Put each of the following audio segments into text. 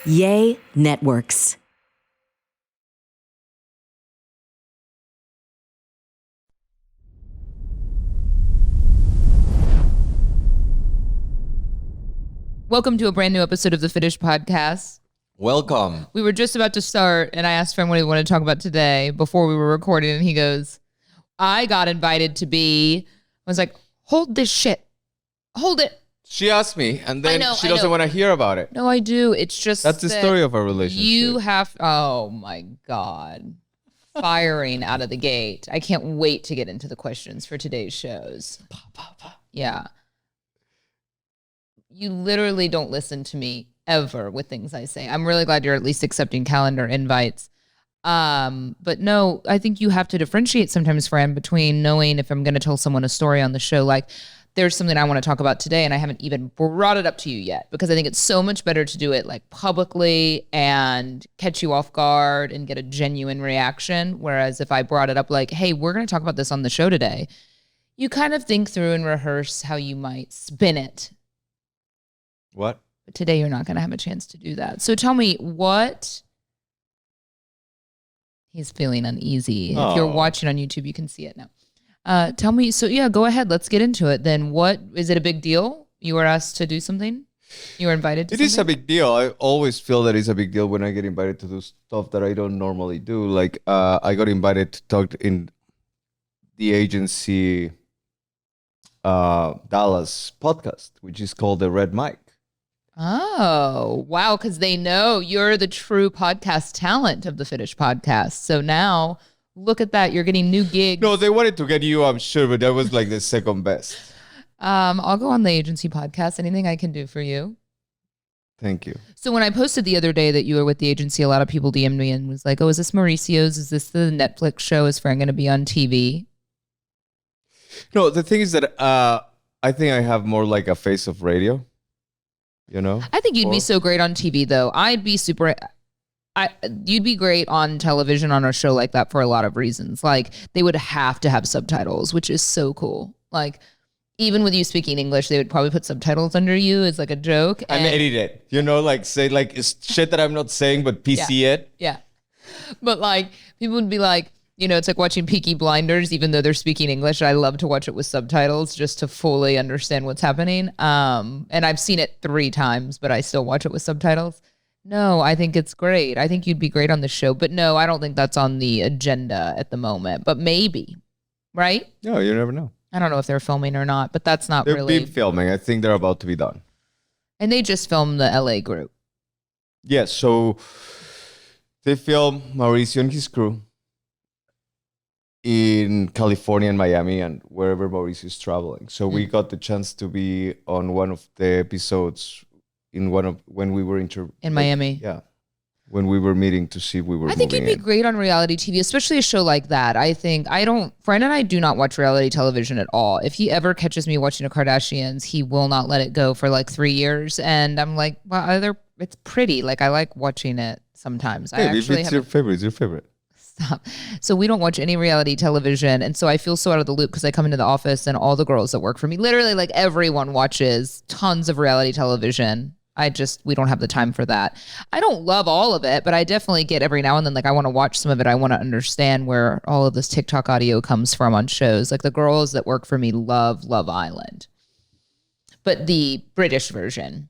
Yay Networks. Welcome to a brand new episode of the Fitish podcast. Welcome. We were just about to start, and I asked Fran what he wanted to talk about today before we were recording, and he goes, I got invited to be, I was like, hold this shit. Hold it. She asked me, and then she I doesn't know. want to hear about it. No, I do. It's just That's the story of our relationship. You have, oh my God. Firing out of the gate. I can't wait to get into the questions for today's shows. Yeah. You literally don't listen to me ever with things I say. I'm really glad you're at least accepting calendar invites. But no, I think you have to differentiate sometimes, Fran, between knowing if I'm going to tell someone a story on the show, like there's something I want to talk about today and I haven't even brought it up to you yet, because I think it's so much better to do it like publicly and catch you off guard and get a genuine reaction. Whereas if I brought it up like, hey, we're going to talk about this on the show today, you kind of think through and rehearse how you might spin it. What? But today you're not going to have a chance to do that. So tell me what... He's feeling uneasy. Oh. If you're watching on YouTube, you can see it now. Tell me, so yeah, go ahead. Let's get into it. Then what, is it a big deal? You were asked to do something? You were invited to It something? is a big deal. I always feel that it's a big deal when I get invited to do stuff that I don't normally do. Like I got invited to talk in the agency Dallas podcast, which is called The Red Mic. Oh, wow. Because they know you're the true podcast talent of the Fitish podcast. So now look at that. You're getting new gigs. No, they wanted to get you, I'm sure, but that was like the second best. I'll go on the agency podcast. Anything I can do for you. Thank you. So when I posted the other day that you were with the agency, a lot of people DM'd me and was like, oh, is this Mauricio's? Is this the Netflix show? Is Fran going to be on TV? No, the thing is that I think I have more like a face of radio. You know? I think you'd be so great on TV, though. You'd be great on television on a show like that for a lot of reasons. Like, they would have to have subtitles, which is so cool. Like, even with you speaking English, they would probably put subtitles under you as like a joke. And edit it. You know, like say like it's shit that I'm not saying, but PC it. Yeah. But like, people would be like, you know, it's like watching Peaky Blinders, even though they're speaking English. I love to watch it with subtitles just to fully understand what's happening. And I've seen it 3 times, but I still watch it with subtitles. No, I think it's great. I think you'd be great on the show. But no, I don't think that's on the agenda at the moment. But maybe, right? No, you never know. I don't know if they're filming or not, but that's not They've really. been filming. I think they're about to be done. And they just filmed the LA group. Yes, so they film Mauricio and his crew in California and Miami and wherever Mauricio is traveling. So we got the chance to be on one of the episodes in when we were In Miami. Yeah. When we were meeting to see if we were I think you'd be great on reality TV, especially a show like that. Fran and I do not watch reality television at all. If he ever catches me watching the Kardashians, he will not let it go for like 3 years. And I'm like, well, it's pretty. Like, I like watching it sometimes. Hey, if it's your favorite, it's your favorite. Stop. So we don't watch any reality television. And so I feel so out of the loop because I come into the office and all the girls that work for me, literally like everyone watches tons of reality television. We don't have the time for that. I don't love all of it, but I definitely get every now and then, like, I want to watch some of it. I want to understand where all of this TikTok audio comes from on shows. Like, the girls that work for me love Love Island. But the British version,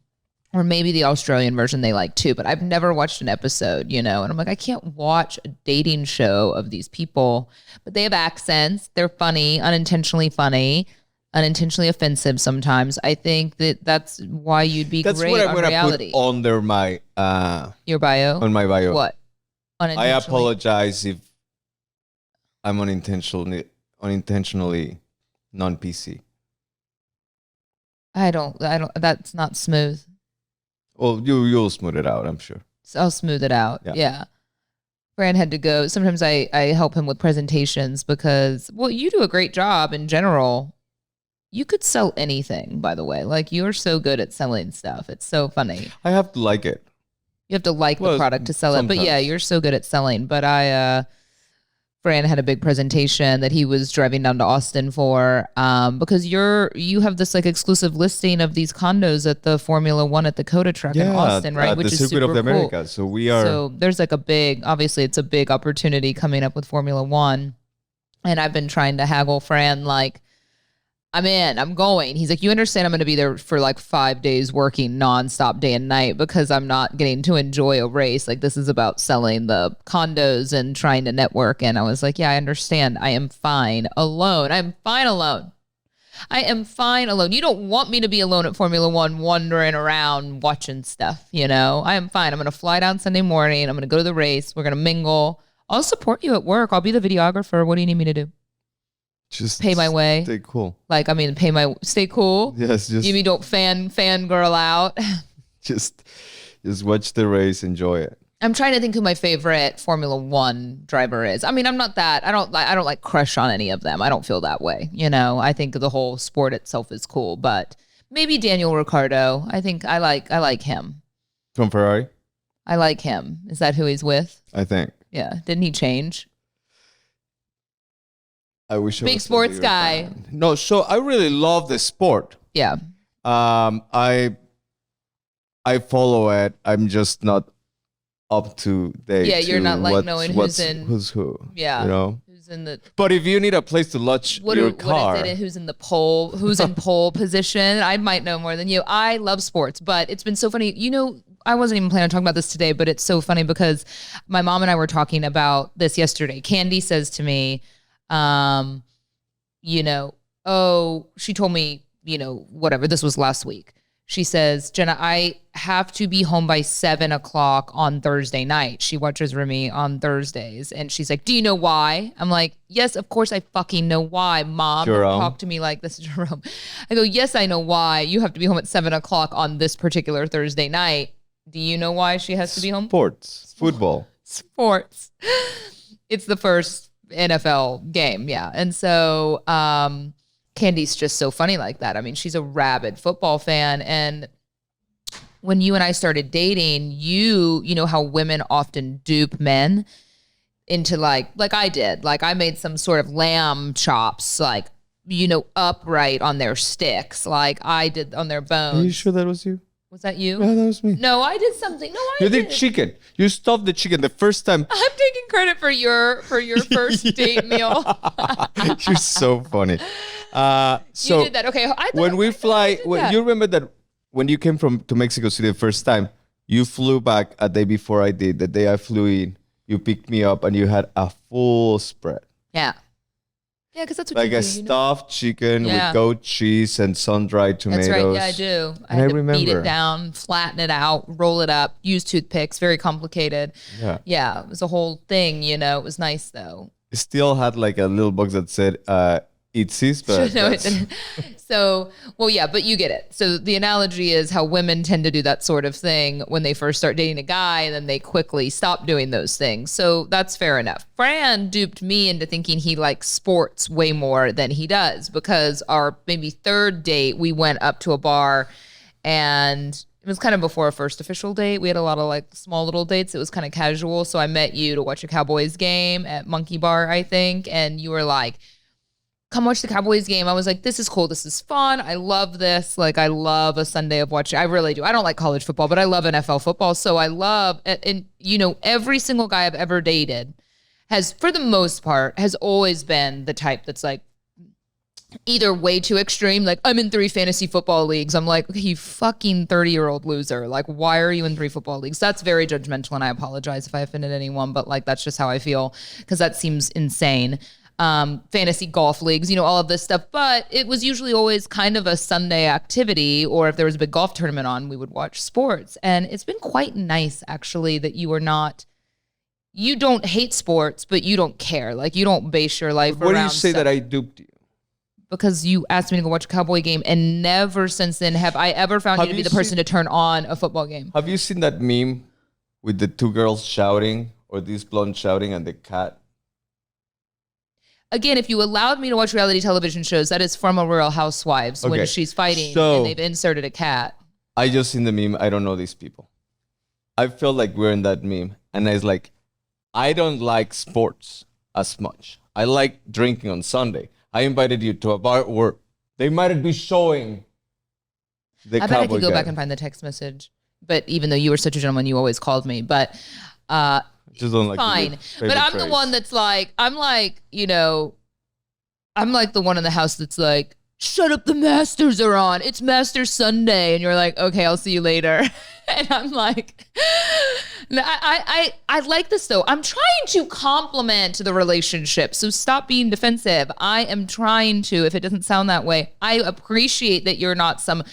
or maybe the Australian version, they like too. But I've never watched an episode, you know? And I'm like, I can't watch a dating show of these people. But they have accents. They're funny, unintentionally offensive sometimes. I think that's why you'd be great on reality. That's what I'm going to put under my... Your bio? On my bio. What? I apologize if I'm unintentionally non-PC. I don't, that's not smooth. Well, you'll smooth it out, I'm sure. So I'll smooth it out. Yeah. Fran had to go. Sometimes I help him with presentations because, well, you do a great job in general. You could sell anything, by the way. Like, you're so good at selling stuff. It's so funny. I have to like it. You have to like the product to sell it. But yeah, you're so good at selling. But Fran had a big presentation that he was driving down to Austin for, because you have this like exclusive listing of these condos at the Formula One at the Coda track in Austin, right? Which is the Circuit of the Americas. So we are. So there's like obviously it's a big opportunity coming up with Formula One, and I've been trying to haggle Fran like, I'm in, I'm going. He's like, you understand I'm going to be there for like 5 days working nonstop day and night because I'm not getting to enjoy a race. Like this is about selling the condos and trying to network. And I was like, yeah, I understand. I am fine alone. I'm fine alone. I am fine alone. You don't want me to be alone at Formula One wandering around watching stuff, you know? I am fine. I'm going to fly down Sunday morning. I'm going to go to the race. We're going to mingle. I'll support you at work. I'll be the videographer. What do you need me to do? Just pay my way. Stay cool. Like, I mean, stay cool. Yes, just you mean don't fangirl out. just watch the race, enjoy it. I'm trying to think who my favorite Formula One driver is. I mean, I'm not that. I don't like crush on any of them. I don't feel that way. You know, I think the whole sport itself is cool, but maybe Daniel Ricciardo. I think I like him. From Ferrari? I like him. Is that who he's with? I think. Yeah. Didn't he change? I wish I big was sports guy. Fan. No, so I really love the sport. Yeah. I follow it. I'm just not up to date. Yeah, you're not like knowing who's who. Yeah. You know? Who's in the But if you need a place to launch your car. What is it? Who's in the pole? Who's in pole position? I might know more than you. I love sports, but it's been so funny. You know, I wasn't even planning on talking about this today, but it's so funny because my mom and I were talking about this yesterday. Candy says to me, you know, she told me, you know, whatever, this was last week. She says, Jenna, I have to be home by 7:00 on Thursday night. She watches Remy on Thursdays. And she's like, do you know why? I'm like, yes, of course I fucking know why, Mom. Jerome. Talk to me like this, Jerome. I go, yes, I know why. You have to be home at 7:00 on this particular Thursday night. Do you know why she has to be home? Sports. Football. Sports. It's the first NFL game, yeah. And so Candy's just so funny like that. I mean, she's a rabid football fan. And when you and I started dating, you know how women often dupe men into like I did. Like I made some sort of lamb chops, like, you know, upright on their sticks, like I did on their bones. Are you sure that was you? Was that you? Yeah, that was me. No, I did something. No, You did chicken. You stuffed the chicken the first time. I'm taking credit for your first date meal. You're so funny. So you did that. Okay. When we fly, you remember that when you came to Mexico City the first time, you flew back a day before I did. The day I flew in, you picked me up and you had a full spread. Yeah. Yeah, because that's what like you do. Like a stuffed chicken Yeah. with goat cheese and sun-dried tomatoes. That's right. Yeah, I do. I had to beat it down, flatten it out, roll it up, use toothpicks. Very complicated. Yeah. Yeah, it was a whole thing, you know. It was nice, though. It still had like a little box that said, Itzi's, but no, it didn't. So, well, yeah, but you get it. So the analogy is how women tend to do that sort of thing when they first start dating a guy, and then they quickly stop doing those things. So that's fair enough. Fran duped me into thinking he likes sports way more than he does, because our maybe third date, we went up to a bar, and it was kind of before our first official date. We had a lot of like small little dates. It was kind of casual. So I met you to watch a Cowboys game at Monkey Bar, I think. And you were like, come watch the Cowboys game. I was like, this is cool. This is fun. I love this. Like, I love a Sunday of watching. I really do. I don't like college football, but I love NFL football. So I love, and you know, every single guy I've ever dated has, for the most part, has always been the type that's like either way too extreme. Like, I'm in 3 fantasy football leagues. I'm like, okay, you fucking 30-year-old loser. Like, why are you in 3 football leagues? That's very judgmental, and I apologize if I offended anyone, but like, that's just how I feel, because that seems insane. Fantasy golf leagues, you know, all of this stuff. But it was usually always kind of a Sunday activity, or if there was a big golf tournament on, we would watch sports. And it's been quite nice, actually, that you don't hate sports, but you don't care. Like, you don't base your life around What do you say stuff. that I duped you? Because you asked me to go watch a Cowboy game, and never since then have I ever found you to be the person to turn on a football game. Have you seen that meme with the 2 girls shouting, or this blonde shouting, and the cat? Again, if you allowed me to watch reality television shows, that is from a Real Housewives when she's fighting and they've inserted a cat. I just seen the meme. I don't know these people. I feel like we're in that meme. And it's like, I don't like sports. as much. I like drinking on Sunday. I invited you to a bar where they might be showing the I bet I could go back and find the text message. But even though you were such a gentleman, you always called me. But just don't like fine. But I'm the one that's like, I'm like the one in the house that's like, shut up, the Masters are on. It's Masters Sunday. And you're like, okay, I'll see you later. And I'm like, I like this though. I'm trying to compliment the relationship. So stop being defensive. I am trying to, if it doesn't sound that way, I appreciate that you're not some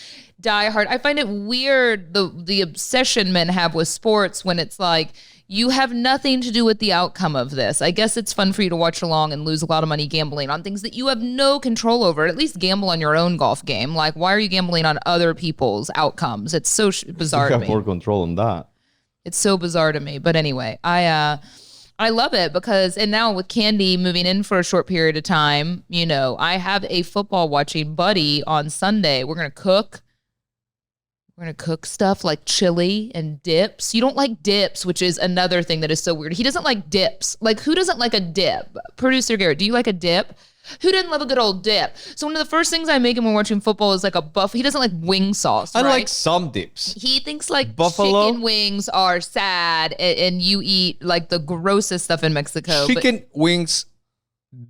diehard. I find it weird, the obsession men have with sports when it's like, you have nothing to do with the outcome of this. I guess it's fun for you to watch along and lose a lot of money gambling on things that you have no control over. At least gamble on your own golf game. Like, why are you gambling on other people's outcomes? It's so bizarre to me. You have more control on that. It's so bizarre to me. But anyway, I love it because, and now with Candy moving in for a short period of time, I have a football watching buddy on Sunday. We're going to cook. We're going to cook stuff like chili and dips. You don't like dips, which is another thing that is so weird. He doesn't like dips. Like, who doesn't like a dip? Producer Garrett, do you like a dip? Who didn't love a good old dip? So one of the first things I make him when watching football is like a buff. He doesn't like wing sauce, I right? like some dips. He thinks like Buffalo? chicken wings are sad and you eat like the grossest stuff in Mexico. Chicken wings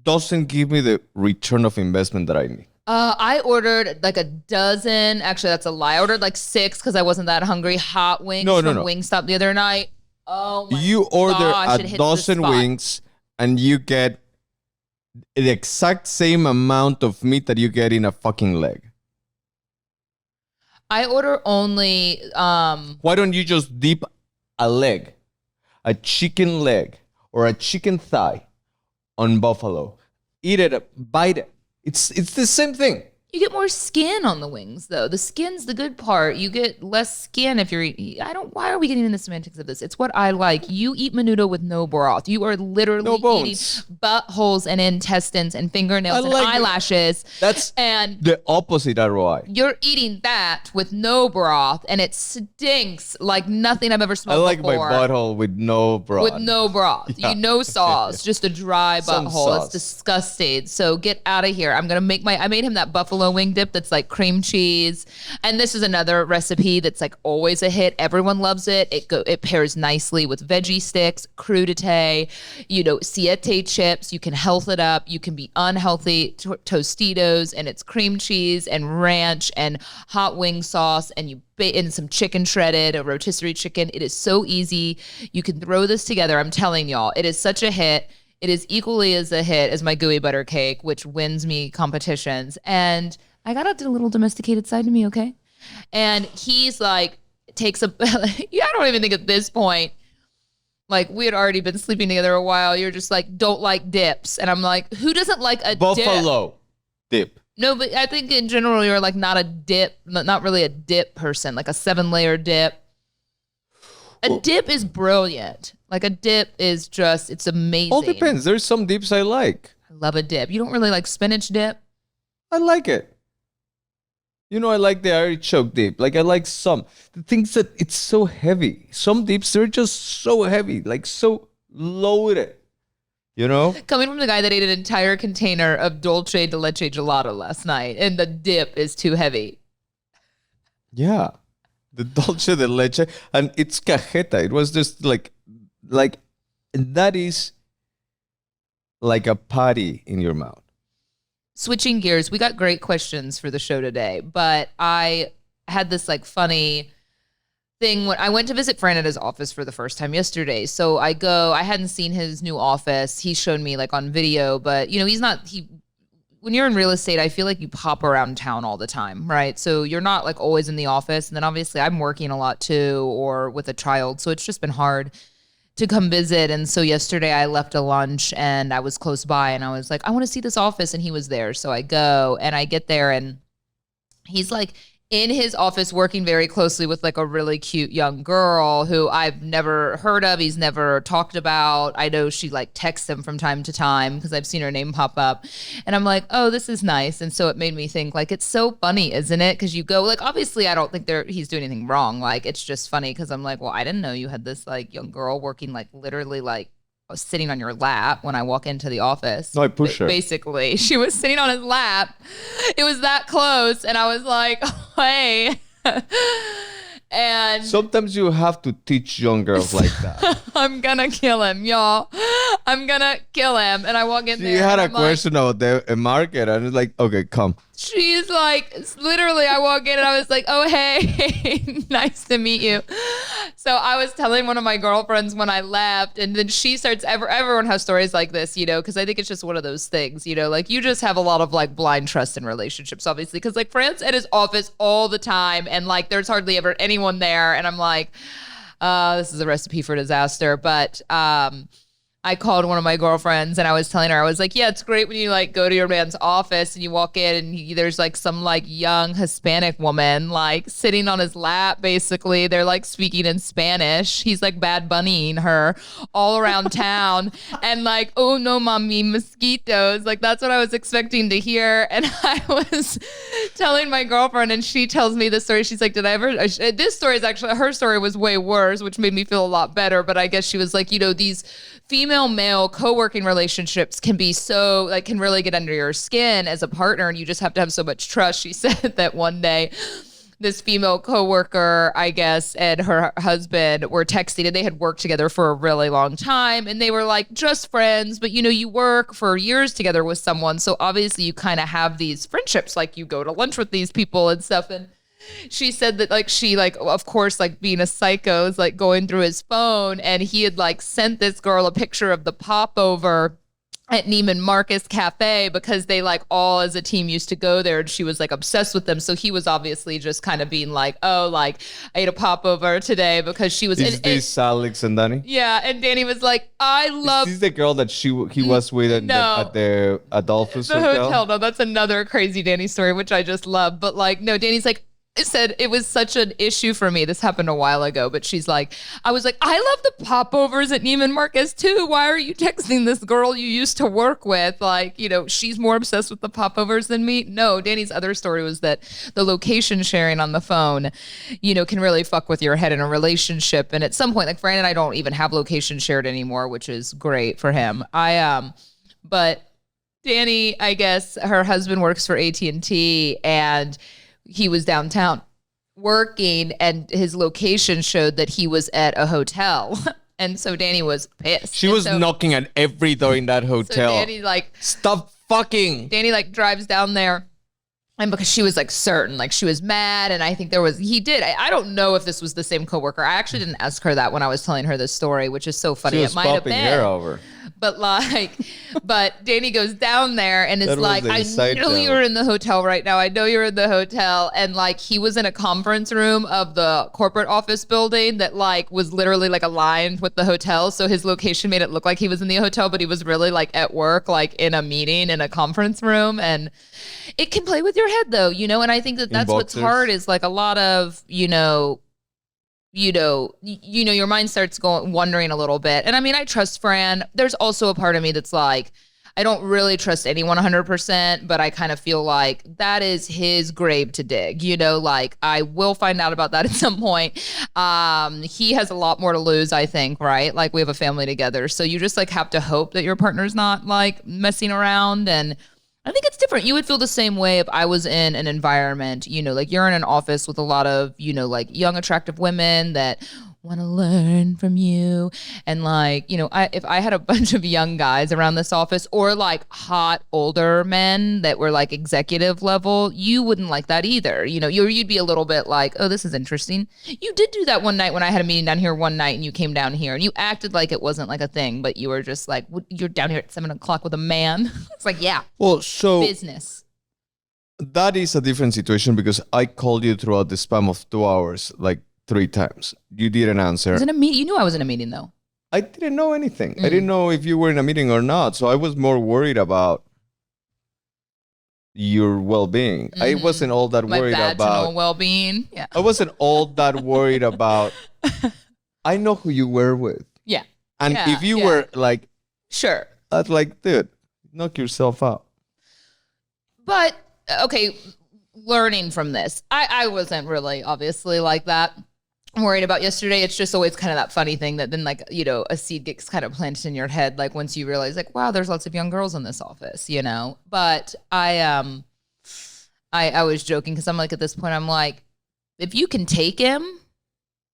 doesn't give me the return of investment that I need. I ordered like a dozen. Actually, that's a lie. I ordered like 6 because I wasn't that hungry. Hot wings from Wingstop the other night. Oh my You order gosh, a dozen wings and you get the exact same amount of meat that you get in a fucking leg. I order only. Why don't you just dip a leg, a chicken leg or a chicken thigh on buffalo? Eat it, bite it. It's the same thing. You get more skin on the wings, though. The skin's the good part. You get less skin if you're eating. Why are we getting into the semantics of this? It's what I like. You eat menudo with no broth. You are literally eating buttholes and intestines and fingernails and eyelashes. That's the opposite ROI. You're eating that with no broth, and it stinks like nothing I've ever smelled before. I like my butthole with no broth. With no broth. Yeah. No sauce. Just a dry butthole. It's disgusting. So get out of here. I made him that buffalo wing dip that's like cream cheese, and this is another recipe that's like always a hit. Everyone loves it. It pairs nicely with veggie sticks, crudité, siete chips. You can health it up. You can be unhealthy. Tostitos, and it's cream cheese and ranch and hot wing sauce, and you in some chicken shredded, a rotisserie chicken. It is so easy. You can throw this together. I'm telling y'all, it is such a hit. It is equally as a hit as my gooey butter cake, which wins me competitions. And I got a little domesticated side to me, okay? And he's like, I don't even think at this point, like we had already been sleeping together a while. You're just like, don't like dips. And I'm like, who doesn't like a buffalo dip? No, but I think in general, you're like not really a dip person, like a 7-layer dip. A dip is brilliant. Like a dip is it's amazing. All depends. There's some dips I like. I love a dip. You don't really like spinach dip? I like it. I like the artichoke dip. Like I like some. The things that it's so heavy. Some dips, they're just so heavy, like so loaded. Coming from the guy that ate an entire container of dulce de leche gelato last night, and the dip is too heavy. Yeah. The dulce de leche, and it's cajeta. It was just like that is like a patty in your mouth. Switching gears, we got great questions for the show today, but I had this like funny thing when I went to visit Fran at his office for the first time yesterday. So I hadn't seen his new office. He showed me like on video, but when you're in real estate, I feel like you pop around town all the time, right? So you're not like always in the office. And then obviously I'm working a lot too, or with a child. So it's just been hard to come visit. And so yesterday I left a lunch and I was close by and I was like, I want to see this office. And he was there. So I go and I get there and he's like in his office working very closely with like a really cute young girl who I've never heard of. He's never talked about. I know she like texts him from time to time because I've seen her name pop up. And I'm like, oh, this is nice. And so it made me think like, it's so funny, isn't it? Because you go like, obviously I don't think he's doing anything wrong. Like, it's just funny because I'm like, well, I didn't know you had this like young girl working like literally like was sitting on your lap when I walk into the office. No, I push her. Basically, she was sitting on his lap. It was that close. And I was like, oh, hey. And Sometimes you have to teach young girls like that. I'm gonna kill him, y'all. I'm gonna kill him. And I walk in there. She had a and I'm question about the market, and it's like, okay, come. She's like, literally, I walk in and I was like, oh, hey, nice to meet you. So I was telling one of my girlfriends when I left, and then she starts, everyone has stories like this, you know, because I think it's just one of those things, you know, like you just have a lot of like blind trust in relationships, obviously, because like Fran's at his office all the time, and like there's hardly ever anyone there. And I'm like, this is a recipe for disaster. But I called one of my girlfriends and I was telling her, I was like, yeah, it's great when you like go to your man's office and you walk in and there's like some like young Hispanic woman like sitting on his lap. Basically, they're like speaking in Spanish. He's like Bad Bunnying her all around town and like, oh no, mommy, mosquitoes. Like that's what I was expecting to hear. And I was telling my girlfriend and she tells me this story. She's like, did I ever, this story is actually, her story was way worse, which made me feel a lot better. But I guess she was like, you know, these female-male co-working relationships can be so, like, can really get under your skin as a partner, and you just have to have so much trust. She said that one day, this female coworker, I guess, and her husband were texting, and they had worked together for a really long time, and they were like just friends, but you know, you work for years together with someone, so obviously you kind of have these friendships, like you go to lunch with these people and stuff. And she said that like she like of course like being a psycho is like going through his phone, and he had like sent this girl a picture of the popover at Neiman Marcus Cafe because they like all as a team used to go there, and she was like obsessed with them. So he was obviously just kind of being like, oh, like I ate a popover today because she was. Is this Alex and Danny? Yeah, and Danny was like, I love. Is this the girl that he was with at the Adolphus Hotel? No, that's another crazy Danny story, which I just love. But like, no, Danny's like, said it was such an issue for me. This happened a while ago, but she's like, I was like, I love the popovers at Neiman Marcus too. Why are you texting this girl you used to work with? Like, you know, she's more obsessed with the popovers than me. No, Danny's other story was that the location sharing on the phone, you know, can really fuck with your head in a relationship. And at some point, like Fran and I don't even have location shared anymore, which is great for him. But Danny, I guess her husband works for AT&T, and he was downtown working, and his location showed that he was at a hotel. And so Danny was pissed. She was knocking at every door in that hotel. So Danny like, stop fucking. Danny like drives down there. And because she was like certain, like she was mad. And I think I don't know if this was the same coworker. I actually didn't ask her that when I was telling her this story, which is so funny. She was it might have been. hair over. But like, but Danny goes down there and it's like, I know joke. you're in the hotel right now. I know you're in the hotel. And like, he was in a conference room of the corporate office building that like was literally like aligned with the hotel. So his location made it look like he was in the hotel, but he was really like at work, like in a meeting in a conference room. And it can play with your head though, you know? And I think that that's what's hard is like a lot of, your mind starts wondering a little bit. And I mean, I trust Fran. There's also a part of me that's like, I don't really trust anyone 100%, but I kind of feel like that is his grave to dig, you know, like I will find out about that at some point. He has a lot more to lose, I think, right? Like we have a family together. So you just like have to hope that your partner's not like messing around. And I think it's different. You would feel the same way if I was in an environment, you know, like you're in an office with a lot of, you know, like young, attractive women that want to learn from you. And like, you know, if I had a bunch of young guys around this office or like hot older men that were like executive level, you wouldn't like that either. You know, you'd be a little bit like, oh, this is interesting. You did do that one night when I had a meeting down here one night and you came down here and you acted like it wasn't like a thing, but you were just like, you're down here at 7:00 with a man. It's like, yeah. Well, so business. That is a different situation because I called you throughout the span of 2 hours, like 3 times. You didn't answer. Was in a meeting. You knew I was in a meeting though. I didn't know anything. I didn't know if you were in a meeting or not. So I was more worried about your well-being. I wasn't all that worried about well-being. Yeah. I wasn't all that worried about. I know who you were with. Yeah. And if you were like, sure, I'd like, dude, knock yourself out. But okay, learning from this, I wasn't really obviously like that. worried about yesterday. It's just always kind of that funny thing that then like, you know, a seed gets kind of planted in your head. Like once you realize like, wow, there's lots of young girls in this office, you know? But I was joking because I'm like, at this point, I'm like, if you can take him,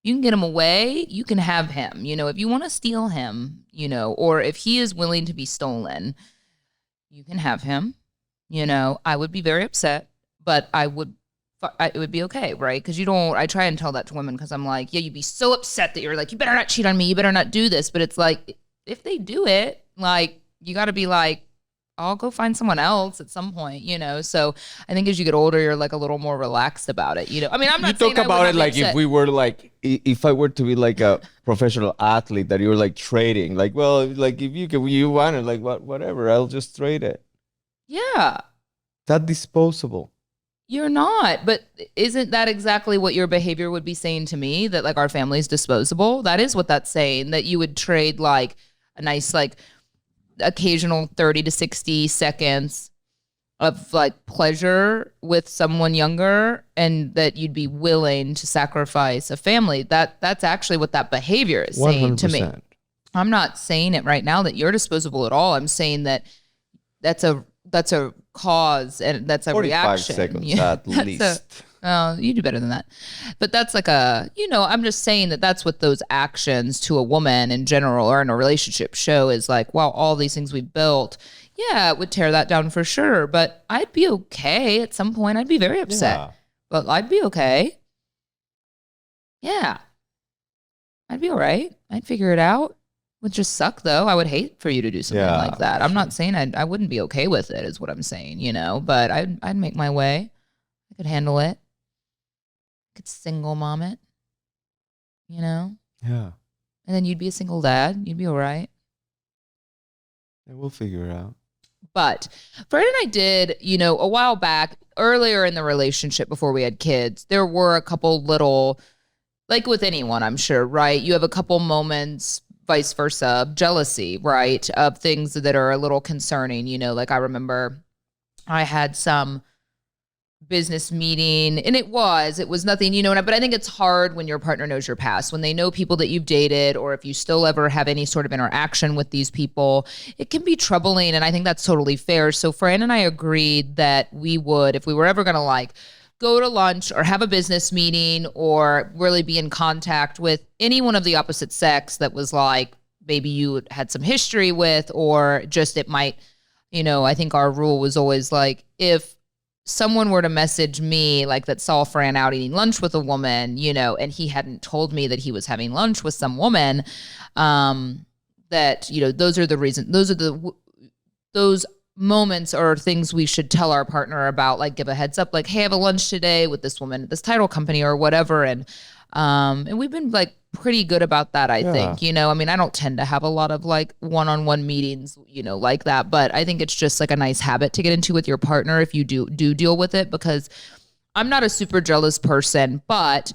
you can get him away, you can have him, you know, if you want to steal him, you know, or if he is willing to be stolen, you can have him, you know. I would be very upset, but it would be okay, right? Because I try and tell that to women because I'm like, yeah, you'd be so upset that you're like, you better not cheat on me, you better not do this. But it's like, if they do it, like, you got to be like, I'll go find someone else at some point, you know? So I think as you get older, you're like a little more relaxed about it, you know? I mean, I'm not saying You talk about it like if we were like, if I were to be like a professional athlete that you were like trading, like, well, like if you want it, like whatever, I'll just trade it. Yeah. That disposable. You're not, but isn't that exactly what your behavior would be saying to me? That like our family's disposable? That is what that's saying, that you would trade like a nice, like occasional 30 to 60 seconds of like pleasure with someone younger and that you'd be willing to sacrifice a family. That's actually what that behavior is 100%. Saying to me. I'm not saying it right now that you're disposable at all. I'm saying that that's a cause and that's a 45 reaction. Seconds at least. You do better than that. But that's like I'm just saying that that's what those actions to a woman in general or in a relationship show is like, wow, all these things we built. Yeah, it would tear that down for sure. But I'd be okay at some point. I'd be very upset. Yeah. But I'd be okay. Yeah. I'd be all right. I'd figure it out. Would just suck though. I would hate for you to do something like that. I'm not saying I wouldn't be okay with it is what I'm saying, you know, but I'd make my way. I could handle it. I could single mom it, you know? Yeah. And then you'd be a single dad. You'd be all right. Yeah, we'll figure it out. But Fran and I did, you know, a while back, earlier in the relationship before we had kids, there were a couple little, like with anyone, I'm sure, right? You have a couple moments, vice versa, jealousy, right? Of things that are a little concerning, you know, like I remember I had some business meeting and it was nothing, you know, but I think it's hard when your partner knows your past, when they know people that you've dated, or if you still ever have any sort of interaction with these people, it can be troubling. And I think that's totally fair. So Fran and I agreed that we would, if we were ever going to like go to lunch or have a business meeting or really be in contact with anyone of the opposite sex that was like, maybe you had some history with, or just it might, you know, I think our rule was always like, if someone were to message me like that saw Fran out eating lunch with a woman, you know, and he hadn't told me that he was having lunch with some woman, that, you know, those are the reasons, those moments or things we should tell our partner about, like give a heads up, like, hey, I have a lunch today with this woman at this title company or whatever. And we've been like pretty good about that, I think, you know, I mean, I don't tend to have a lot of like one-on-one meetings, you know, like that, but I think it's just like a nice habit to get into with your partner if you do deal with it, because I'm not a super jealous person, but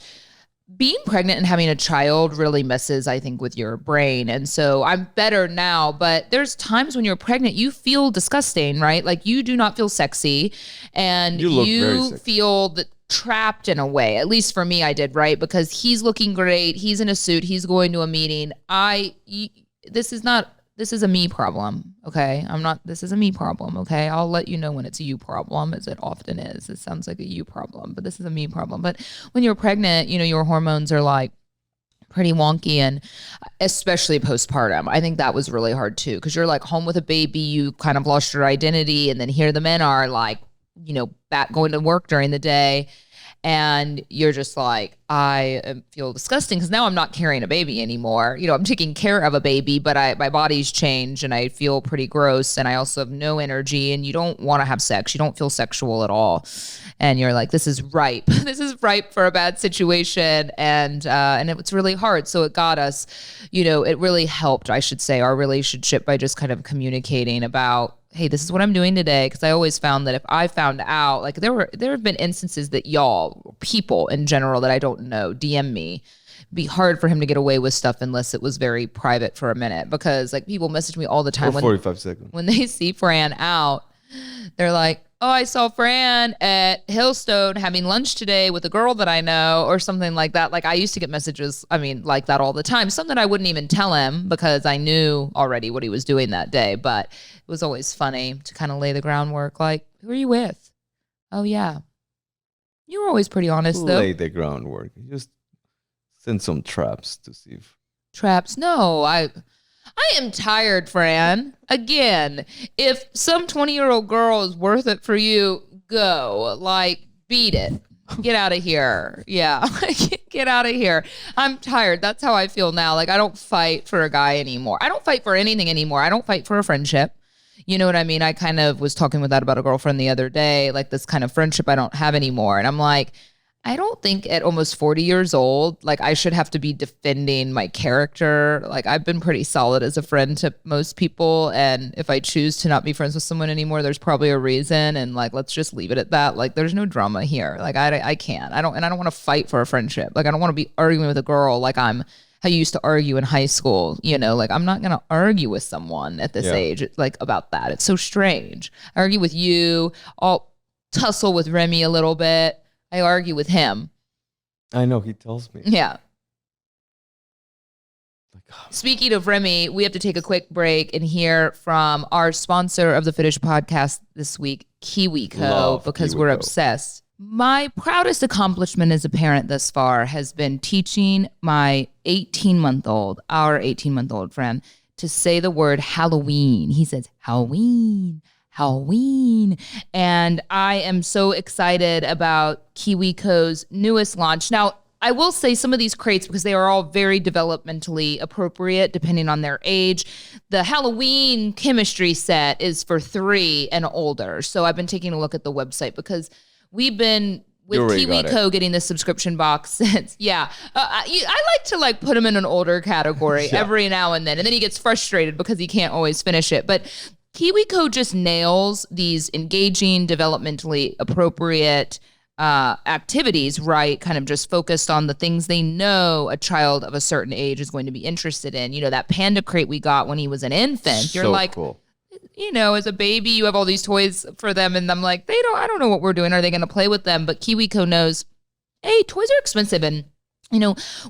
being pregnant and having a child really messes, I think, with your brain. And so I'm better now, but there's times when you're pregnant, you feel disgusting, right? Like you do not feel sexy and you feel trapped in a way. At least for me, I did, right? Because he's looking great. He's in a suit. He's going to a meeting. This is a me problem. Okay. This is a me problem. Okay. I'll let you know when it's a you problem, as it often is. It sounds like a you problem, but this is a me problem. But when you're pregnant, you know, your hormones are like pretty wonky, and especially postpartum. I think that was really hard too, because you're like home with a baby, you kind of lost your identity. And then here the men are like, you know, back going to work during the day. And you're just like, I feel disgusting because now I'm not carrying a baby anymore. You know, I'm taking care of a baby, but my body's changed and I feel pretty gross. And I also have no energy, and you don't want to have sex. You don't feel sexual at all. And you're like, this is ripe. This is ripe for a bad situation. And it's really hard. So it got us, you know, it really helped, I should say, our relationship by just kind of communicating about, hey, this is what I'm doing today. Because I always found that if I found out, like there have been instances that people in general that I don't know, DM me. It'd be hard for him to get away with stuff unless it was very private for a minute. Because like people message me all the time. For 45 seconds. When they see Fran out, they're like, oh, I saw Fran at Hillstone having lunch today with a girl that I know or something like that. Like I used to get messages, like that all the time. Something I wouldn't even tell him because I knew already what he was doing that day. But it was always funny to kind of lay the groundwork. Like, who are you with? Oh, yeah. You were always pretty honest, though. Lay the groundwork. Just send some traps to see if... Traps? No, I am tired, Fran. Again, if some 20-year-old girl is worth it for you, go. Like, beat it. Get out of here. Yeah, get out of here. I'm tired. That's how I feel now. Like, I don't fight for a guy anymore. I don't fight for anything anymore. I don't fight for a friendship. You know what I mean? I kind of was talking with that about a girlfriend the other day, like this kind of friendship I don't have anymore. And I'm like, I don't think at almost 40 years old, like I should have to be defending my character. Like I've been pretty solid as a friend to most people. And if I choose to not be friends with someone anymore, there's probably a reason. And like, let's just leave it at that. Like there's no drama here. Like I can't, I don't want to fight for a friendship. Like I don't want to be arguing with a girl like I'm how you used to argue in high school, like I'm not going to argue with someone at this age, like about that. It's so strange. I argue with you, I'll tussle with Remy a little bit. I argue with him. I know, he tells me. Yeah. Speaking of Remy, we have to take a quick break and hear from our sponsor of the Fitish podcast this week, KiwiCo, because we're obsessed. My proudest accomplishment as a parent thus far has been teaching my 18-month-old, our 18-month-old friend, to say the word Halloween. He says, Halloween, Halloween. And I am so excited about KiwiCo's newest launch. Now, I will say some of these crates, because they are all very developmentally appropriate depending on their age. The Halloween chemistry set is for 3 and older. So I've been taking a look at the website because we've been with KiwiCo getting the subscription box since, I like to like put him in an older category every now and then he gets frustrated because he can't always finish it. But KiwiCo just nails these engaging, developmentally appropriate activities, right? Kind of just focused on the things they know a child of a certain age is going to be interested in. That panda crate we got when he was an infant. You're like, cool. As a baby, you have all these toys for them. And I'm like, I don't know what we're doing. Are they going to play with them? But KiwiCo knows, hey, toys are expensive. And,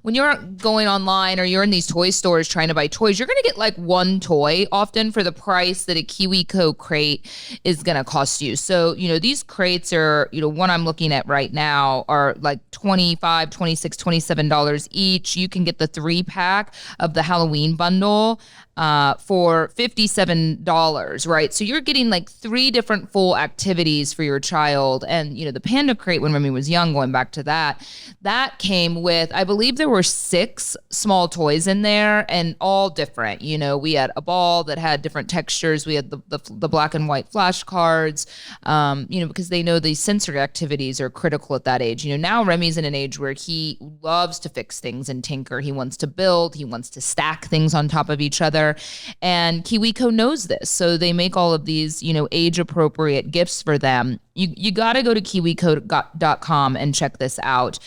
when you're going online or you're in these toy stores trying to buy toys, you're going to get like one toy often for the price that a KiwiCo crate is going to cost you. So, these crates are, one I'm looking at right now are like $25, $26, $27 each. You can get the 3-pack of the Halloween bundle for $57, right? So you're getting like 3 different full activities for your child. And, the panda crate when Remy was young, going back to that came with, I believe there were 6 small toys in there and all different. We had a ball that had different textures. We had the black and white flashcards, because they know these sensory activities are critical at that age. Now Remy's in an age where he loves to fix things and tinker. He wants to build. He wants to stack things on top of each other. And KiwiCo knows this. So they make all of these, age appropriate gifts for them. You got to go to kiwico.com and check this out.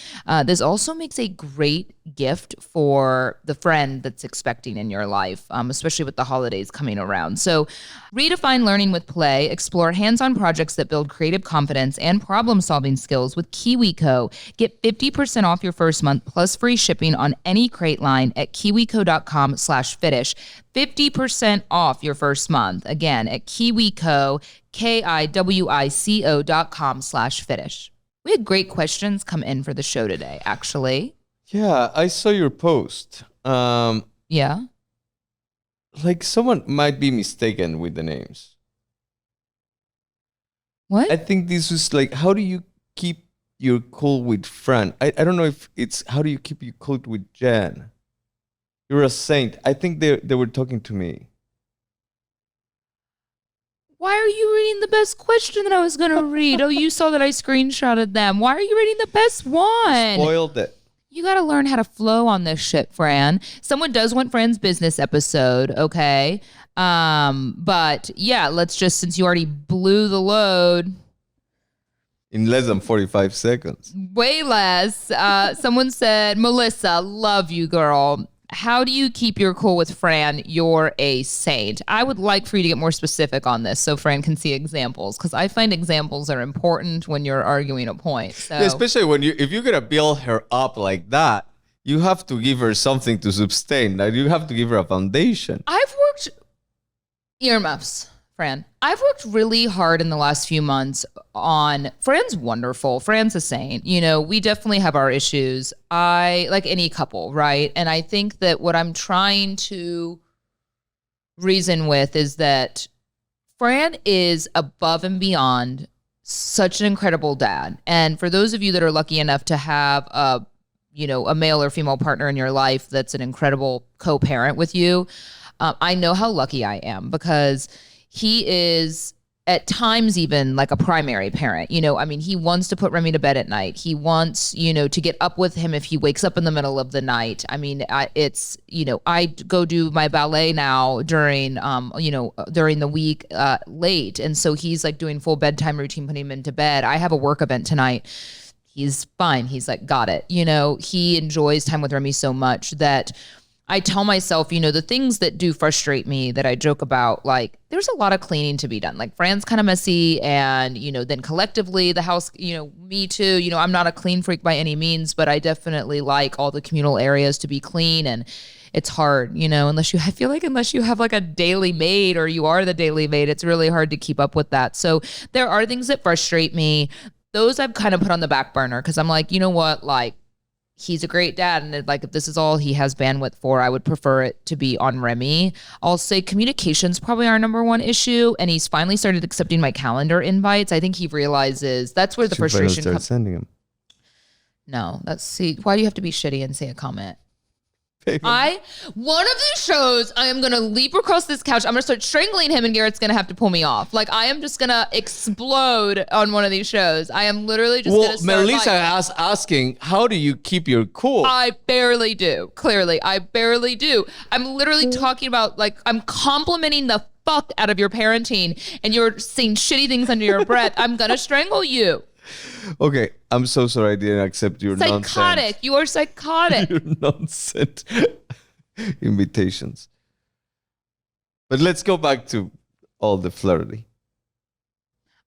This also makes a great gift for the friend that's expecting in your life, especially with the holidays coming around. So redefine learning with play, explore hands-on projects that build creative confidence and problem-solving skills with KiwiCo. Get 50% off your first month plus free shipping on any crate line at kiwico.com/fitish. 50% off your first month. Again, at KiwiCo, KIWICO.com/fitish. We had great questions come in for the show today, actually. Yeah, I saw your post. Yeah? Like someone might be mistaken with the names. What? I think this is like, how do you keep your cool with Fran? I don't know if it's, how do you keep your cool with Jan? You're a saint. I think they were talking to me. Why are you reading the best question that I was going to read? Oh, you saw that I screenshotted them. Why are you reading the best one? Spoiled it. You got to learn how to flow on this shit, Fran. Someone does want Fran's business episode, okay? But yeah, let's just, since you already blew the load. In less than 45 seconds. Way less. Someone said, Melissa, love you, girl. how do you keep your cool with Fran? You're a saint. I would like for you to get more specific on this so Fran can see examples, because I find examples are important when you're arguing a point. So Yeah, especially if you're gonna build her up like that, you have to give her something to sustain. Like you have to give her a foundation. I've worked earmuffs, Fran. I've worked really hard in the last few months on Fran's wonderful. Fran's a saint. You know, we definitely have our issues. I like any couple, right? And I think that what I'm trying to reason with is that Fran is above and beyond such an incredible dad. And for those of you that are lucky enough to have a male or female partner in your life that's an incredible co-parent with you, I know how lucky I am, because he is at times even like a primary parent. He wants to put Remy to bed at night. He wants, to get up with him if he wakes up in the middle of the night. I go do my ballet now during the week late. And so he's like doing full bedtime routine, putting him into bed. I have a work event tonight. He's fine. He's like, got it. He enjoys time with Remy so much that I tell myself, the things that do frustrate me that I joke about, like there's a lot of cleaning to be done. Like Fran's kind of messy, and, then collectively the house, me too, I'm not a clean freak by any means, but I definitely like all the communal areas to be clean. And it's hard, unless you have like a daily maid, or you are the daily maid, it's really hard to keep up with that. So there are things that frustrate me. Those I've kind of put on the back burner, because I'm like, you know what, like, he's a great dad, and like if this is all he has bandwidth for, I would prefer it to be on Remy. I'll say communication's probably our number one issue, and he's finally started accepting my calendar invites. I think he realizes that's where the frustration comes. Sending him. No, why do you have to be shitty and say a comment? One of these shows, I am going to leap across this couch. I'm going to start strangling him, and Garrett's going to have to pull me off. Like, I am just going to explode on one of these shows. I am literally just going to start. Melissa asking, how do you keep your cool? I barely do. Clearly, I barely do. I'm literally talking about, like, I'm complimenting the fuck out of your parenting, and you're saying shitty things under your breath. I'm going to strangle you. Okay, I'm so sorry I didn't accept your nonsense. Psychotic. You are psychotic. Your nonsense invitations. But let's go back to all the flirty.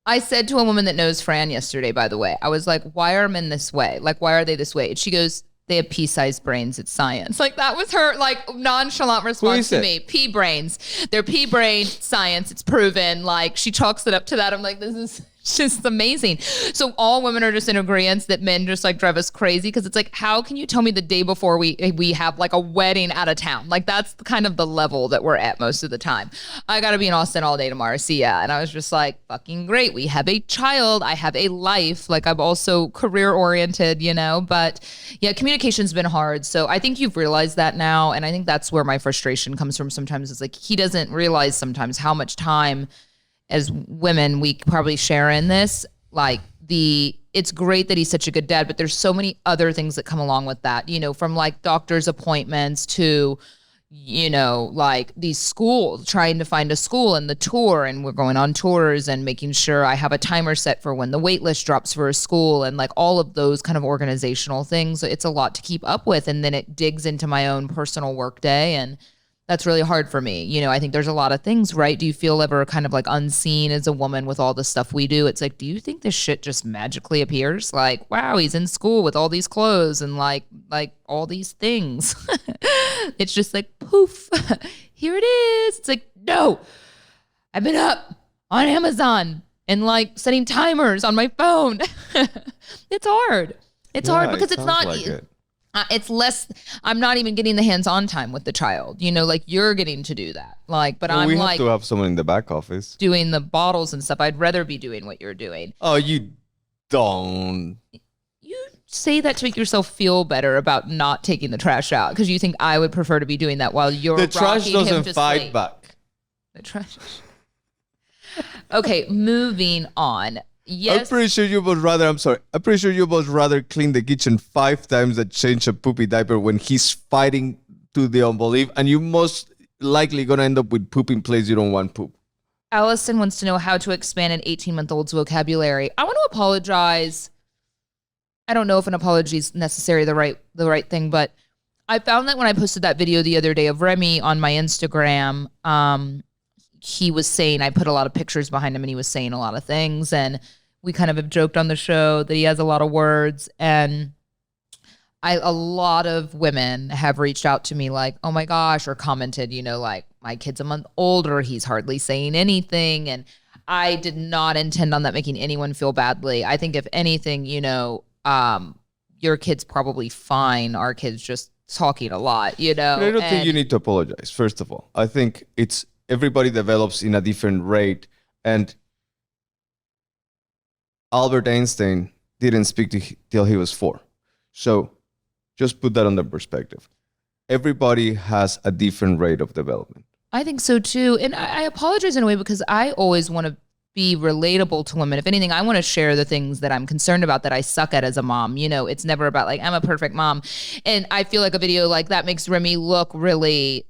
I said to a woman that knows Fran yesterday, by the way, I was like, why are men this way? Like, why are they this way? And she goes, they have pea-sized brains. It's science. Like, that was her, like, nonchalant response to me. Pea brains. They're pea brain science. It's proven. Like, she chalks it up to that. I'm like, this is just amazing. So all women are just in agreement that men just like drive us crazy, because it's like, how can you tell me the day before we have like a wedding out of town? Like, that's kind of the level that we're at most of the time. I got to be in Austin all day tomorrow. See ya. And I was just like, fucking great. We have a child. I have a life. Like, I'm also career oriented, but yeah, communication's been hard. So I think you've realized that now. And I think that's where my frustration comes from sometimes. It's like, he doesn't realize sometimes how much time as women we probably share in this. Like, it's great that he's such a good dad, but there's so many other things that come along with that, from like doctor's appointments to, like these schools, trying to find a school and the tour, and we're going on tours and making sure I have a timer set for when the wait list drops for a school, and like all of those kind of organizational things. It's a lot to keep up with. And then it digs into my own personal work day, and that's really hard for me. I think there's a lot of things, right? Do you feel ever kind of like unseen as a woman with all the stuff we do? It's like, do you think this shit just magically appears? Like, wow, he's in school with all these clothes and like all these things. It's just like, poof, here it is. It's like, no, I've been up on Amazon and like setting timers on my phone. It's hard. It's hard because it's not. Like it's less, I'm not even getting the hands-on time with the child, like you're getting to do that. Like, but I'm we like, have to have someone in the back office doing the bottles and stuff. I'd rather be doing what you're doing. Oh, you don't. You say that to make yourself feel better about not taking the trash out, because you think I would prefer to be doing that while you're the trash doesn't fight sleep. Back. The trash. Okay, moving on. Yes. I'm pretty sure you would rather clean the kitchen 5 times than change a poopy diaper when he's fighting to the unbelief, and you most likely gonna end up with poop in place you don't want poop. Allison wants to know how to expand an 18-month-old's vocabulary. I want to apologize. I don't know if an apology is necessarily the right thing, but I found that when I posted that video the other day of Remy on my Instagram, he was saying, I put a lot of pictures behind him and he was saying a lot of things. And we kind of have joked on the show that he has a lot of words. And a lot of women have reached out to me like, oh my gosh, or commented, like my kid's a month older. He's hardly saying anything. And I did not intend on that making anyone feel badly. I think if anything, your kid's probably fine. Our kid's just talking a lot, But I don't think you need to apologize, first of all. I think everybody develops in a different rate. And Albert Einstein didn't speak till he was 4. So just put that under perspective. Everybody has a different rate of development. I think so too. And I apologize in a way because I always want to be relatable to women. If anything, I want to share the things that I'm concerned about that I suck at as a mom. It's never about like, I'm a perfect mom. And I feel like a video like that makes Remy look really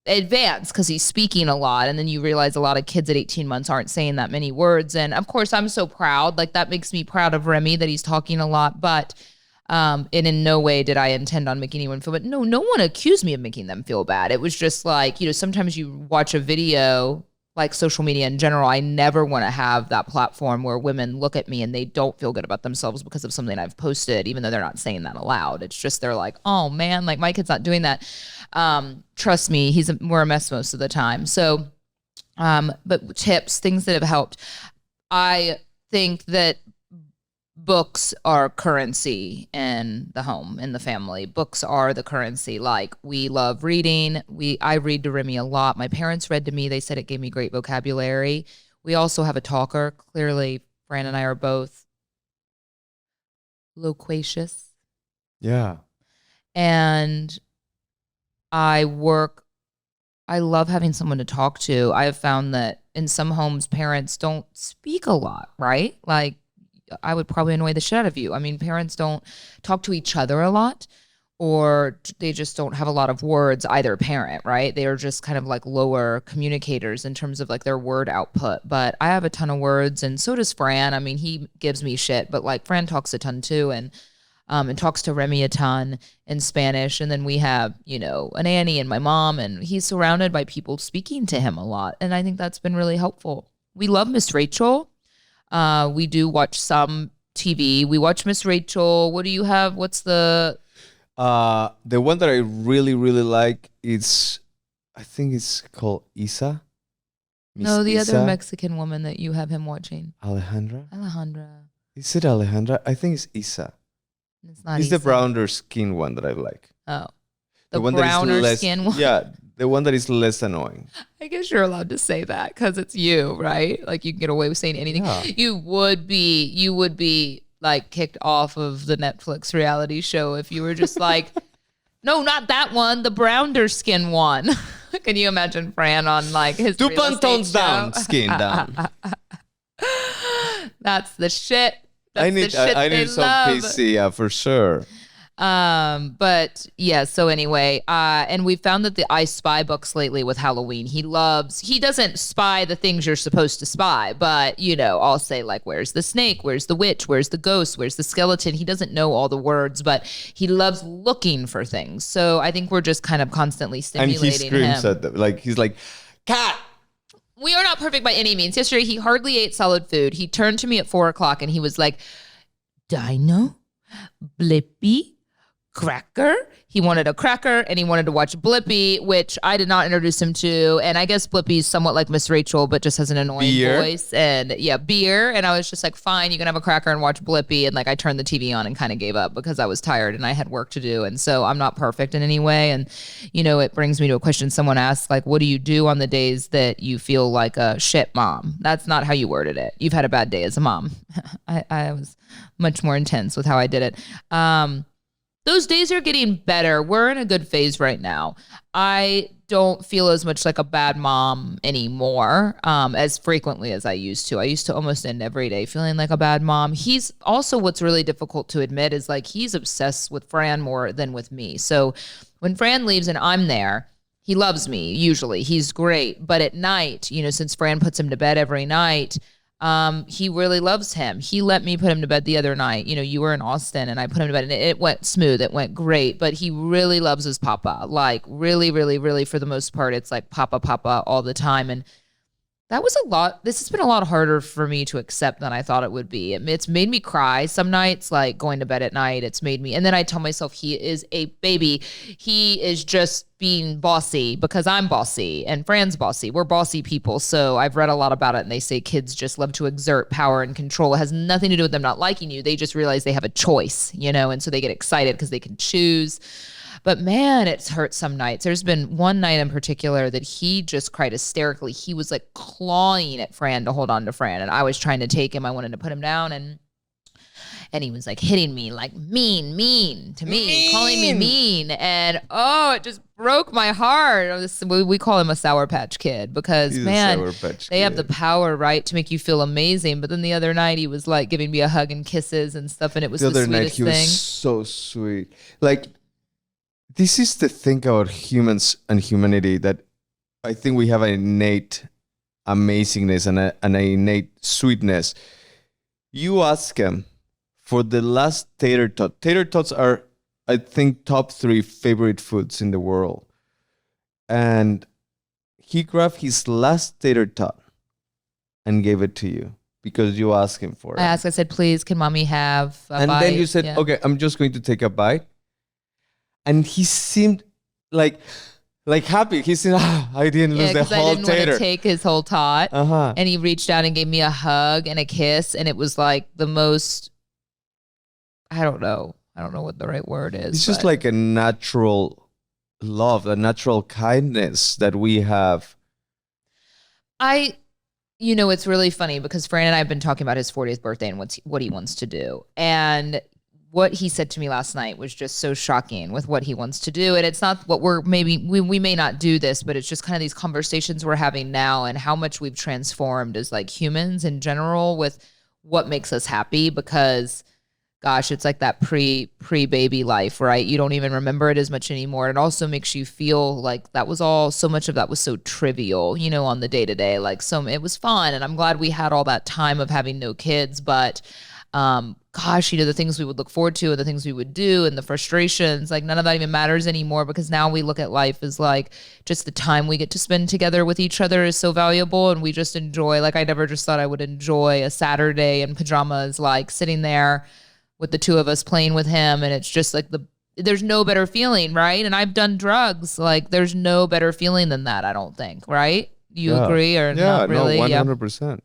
advanced because he's speaking a lot. And then you realize a lot of kids at 18 months aren't saying that many words. And of course, I'm so proud. Like that makes me proud of Remy that he's talking a lot. But and in no way did I intend on making anyone feel bad. No one accused me of making them feel bad. It was just like, sometimes you watch a video, like social media in general, I never want to have that platform where women look at me and they don't feel good about themselves because of something I've posted, even though they're not saying that aloud. It's just, they're like, oh man, like my kid's not doing that. Trust me, we're a mess most of the time. So, but tips, things that have helped. I think that books are currency in the home, in the family. Books are the currency. Like we love reading. I read to Remy a lot. My parents read to me. They said it gave me great vocabulary. We also have a talker. Clearly, Fran and I are both loquacious. Yeah. And I love having someone to talk to. I have found that in some homes, parents don't speak a lot, right? Like, I would probably annoy the shit out of you. I mean, parents don't talk to each other a lot, or they just don't have a lot of words, either parent, right? They are just kind of like lower communicators in terms of like their word output. But I have a ton of words, and so does Fran. I mean, he gives me shit, but like Fran talks a ton too, and talks to Remy a ton in Spanish. And then we have, a nanny and my mom, and he's surrounded by people speaking to him a lot. And I think that's been really helpful. We love Miss Rachel. We do watch some TV. We watch Miss Rachel. What do you have? What's the one that I really, really like is, I think it's called Isa. No, the Isa. other Mexican woman that you have him watching. Alejandra? Is it Alejandra? I think it's Isa. It's not It's Isa. the browner skin one that I like. Oh. The one browner that is skin one? Yeah, the one that is less annoying. I guess you're allowed to say that because it's you, right? Like you can get away with saying anything. Yeah. You would be like kicked off of the Netflix reality show if you were just like, no, not that one, the browner skin one. Can you imagine Fran on like his Two real estate tones show? down, skin down. That's the shit. That's I need some PC, yeah, for sure. But yeah, so anyway, and we found that the I Spy books lately with Halloween, he doesn't spy the things you're supposed to spy, but I'll say like, where's the snake? Where's the witch? Where's the ghost? Where's the skeleton? He doesn't know all the words, but he loves looking for things. So I think we're just kind of constantly stimulating him. And he screams at them. Like, he's like, cat! We are not perfect by any means. Yesterday, he hardly ate solid food. He turned to me at 4:00 and he was like, Dino? Blippy? Cracker. He wanted a cracker and he wanted to watch Blippy, which I did not introduce him to. And I guess Blippy's somewhat like Miss Rachel, but just has an annoying voice. And yeah, beer. And I was just like, fine, you can have a cracker and watch Blippy. And like I turned the TV on and kind of gave up because I was tired and I had work to do. And so I'm not perfect in any way. And it brings me to a question someone asked, like, what do you do on the days that you feel like a shit mom? That's not how you worded it. You've had a bad day as a mom. I was much more intense with how I did it. Those days are getting better. We're in a good phase right now. I don't feel as much like a bad mom anymore as frequently as I used to. I used to almost end every day feeling like a bad mom. He's also, what's really difficult to admit is like he's obsessed with Fran more than with me. So when Fran leaves and I'm there, he loves me usually. He's great. But at night, since Fran puts him to bed every night, He really loves him. He let me put him to bed the other night. You know, you were in Austin and I put him to bed and it went smooth. It went great, but he really loves his papa. Like really, really, really, for the most part, it's like papa, papa all the time. And that was a lot. This has been a lot harder for me to accept than I thought it would be. It's made me cry some nights, like going to bed at night. It's made me, and then I tell myself he is a baby. He is just being bossy because I'm bossy and Fran's bossy. We're bossy people. So I've read a lot about it and they say kids just love to exert power and control. It has nothing to do with them not liking you. They just realize they have a choice, you know, and so they get excited because they can choose. But man, it's hurt some nights. There's been one night in particular that he just cried hysterically. He was like clawing at Fran to hold on to Fran. And I was trying to take him. I wanted to put him down and he was like hitting me like mean to me, calling me mean. And it just broke my heart. We call him a Sour Patch Kid because man, they have the power, right, to make you feel amazing. But then the other night he was like giving me a hug and kisses and stuff. And it was the other sweetest night he thing. was so sweet. Like, this is the thing about humans and humanity, that I think we have an innate amazingness and an innate sweetness. You ask him for the last tater tot. Tater tots are, I think, top 3 favorite foods in the world. And he grabbed his last tater tot and gave it to you because you asked him for it. I said, please, can mommy have a bite? Then you said, okay, I'm just going to take a bite. And he seemed like happy. He said, I didn't lose the whole tater. I didn't want to take his whole tot. And he reached out and gave me a hug and a kiss. And it was like the most, I don't know what the right word is. It's just like a natural love, a natural kindness that we have. You know, it's really funny because Fran and I have been talking about his 40th birthday and what he wants to do. And what he said to me last night was just so shocking with what he wants to do. And it's not what we may not do this, but it's just kind of these conversations we're having now and how much we've transformed as like humans in general with what makes us happy, because gosh, it's like that pre-baby life, right? You don't even remember it as much anymore. It also makes you feel like so much of that was so trivial, you know, on the day to day, like it was fun. And I'm glad we had all that time of having no kids, but gosh, you know, the things we would look forward to and the things we would do and the frustrations, like none of that even matters anymore, because now we look at life as like just the time we get to spend together with each other is so valuable. And we just enjoy, like I never just thought I would enjoy a Saturday in pajamas, like sitting there with the two of us playing with him. And it's just like there's no better feeling, right? And I've done drugs. Like there's no better feeling than that, I don't think, right? You agree or not really? No, 100%.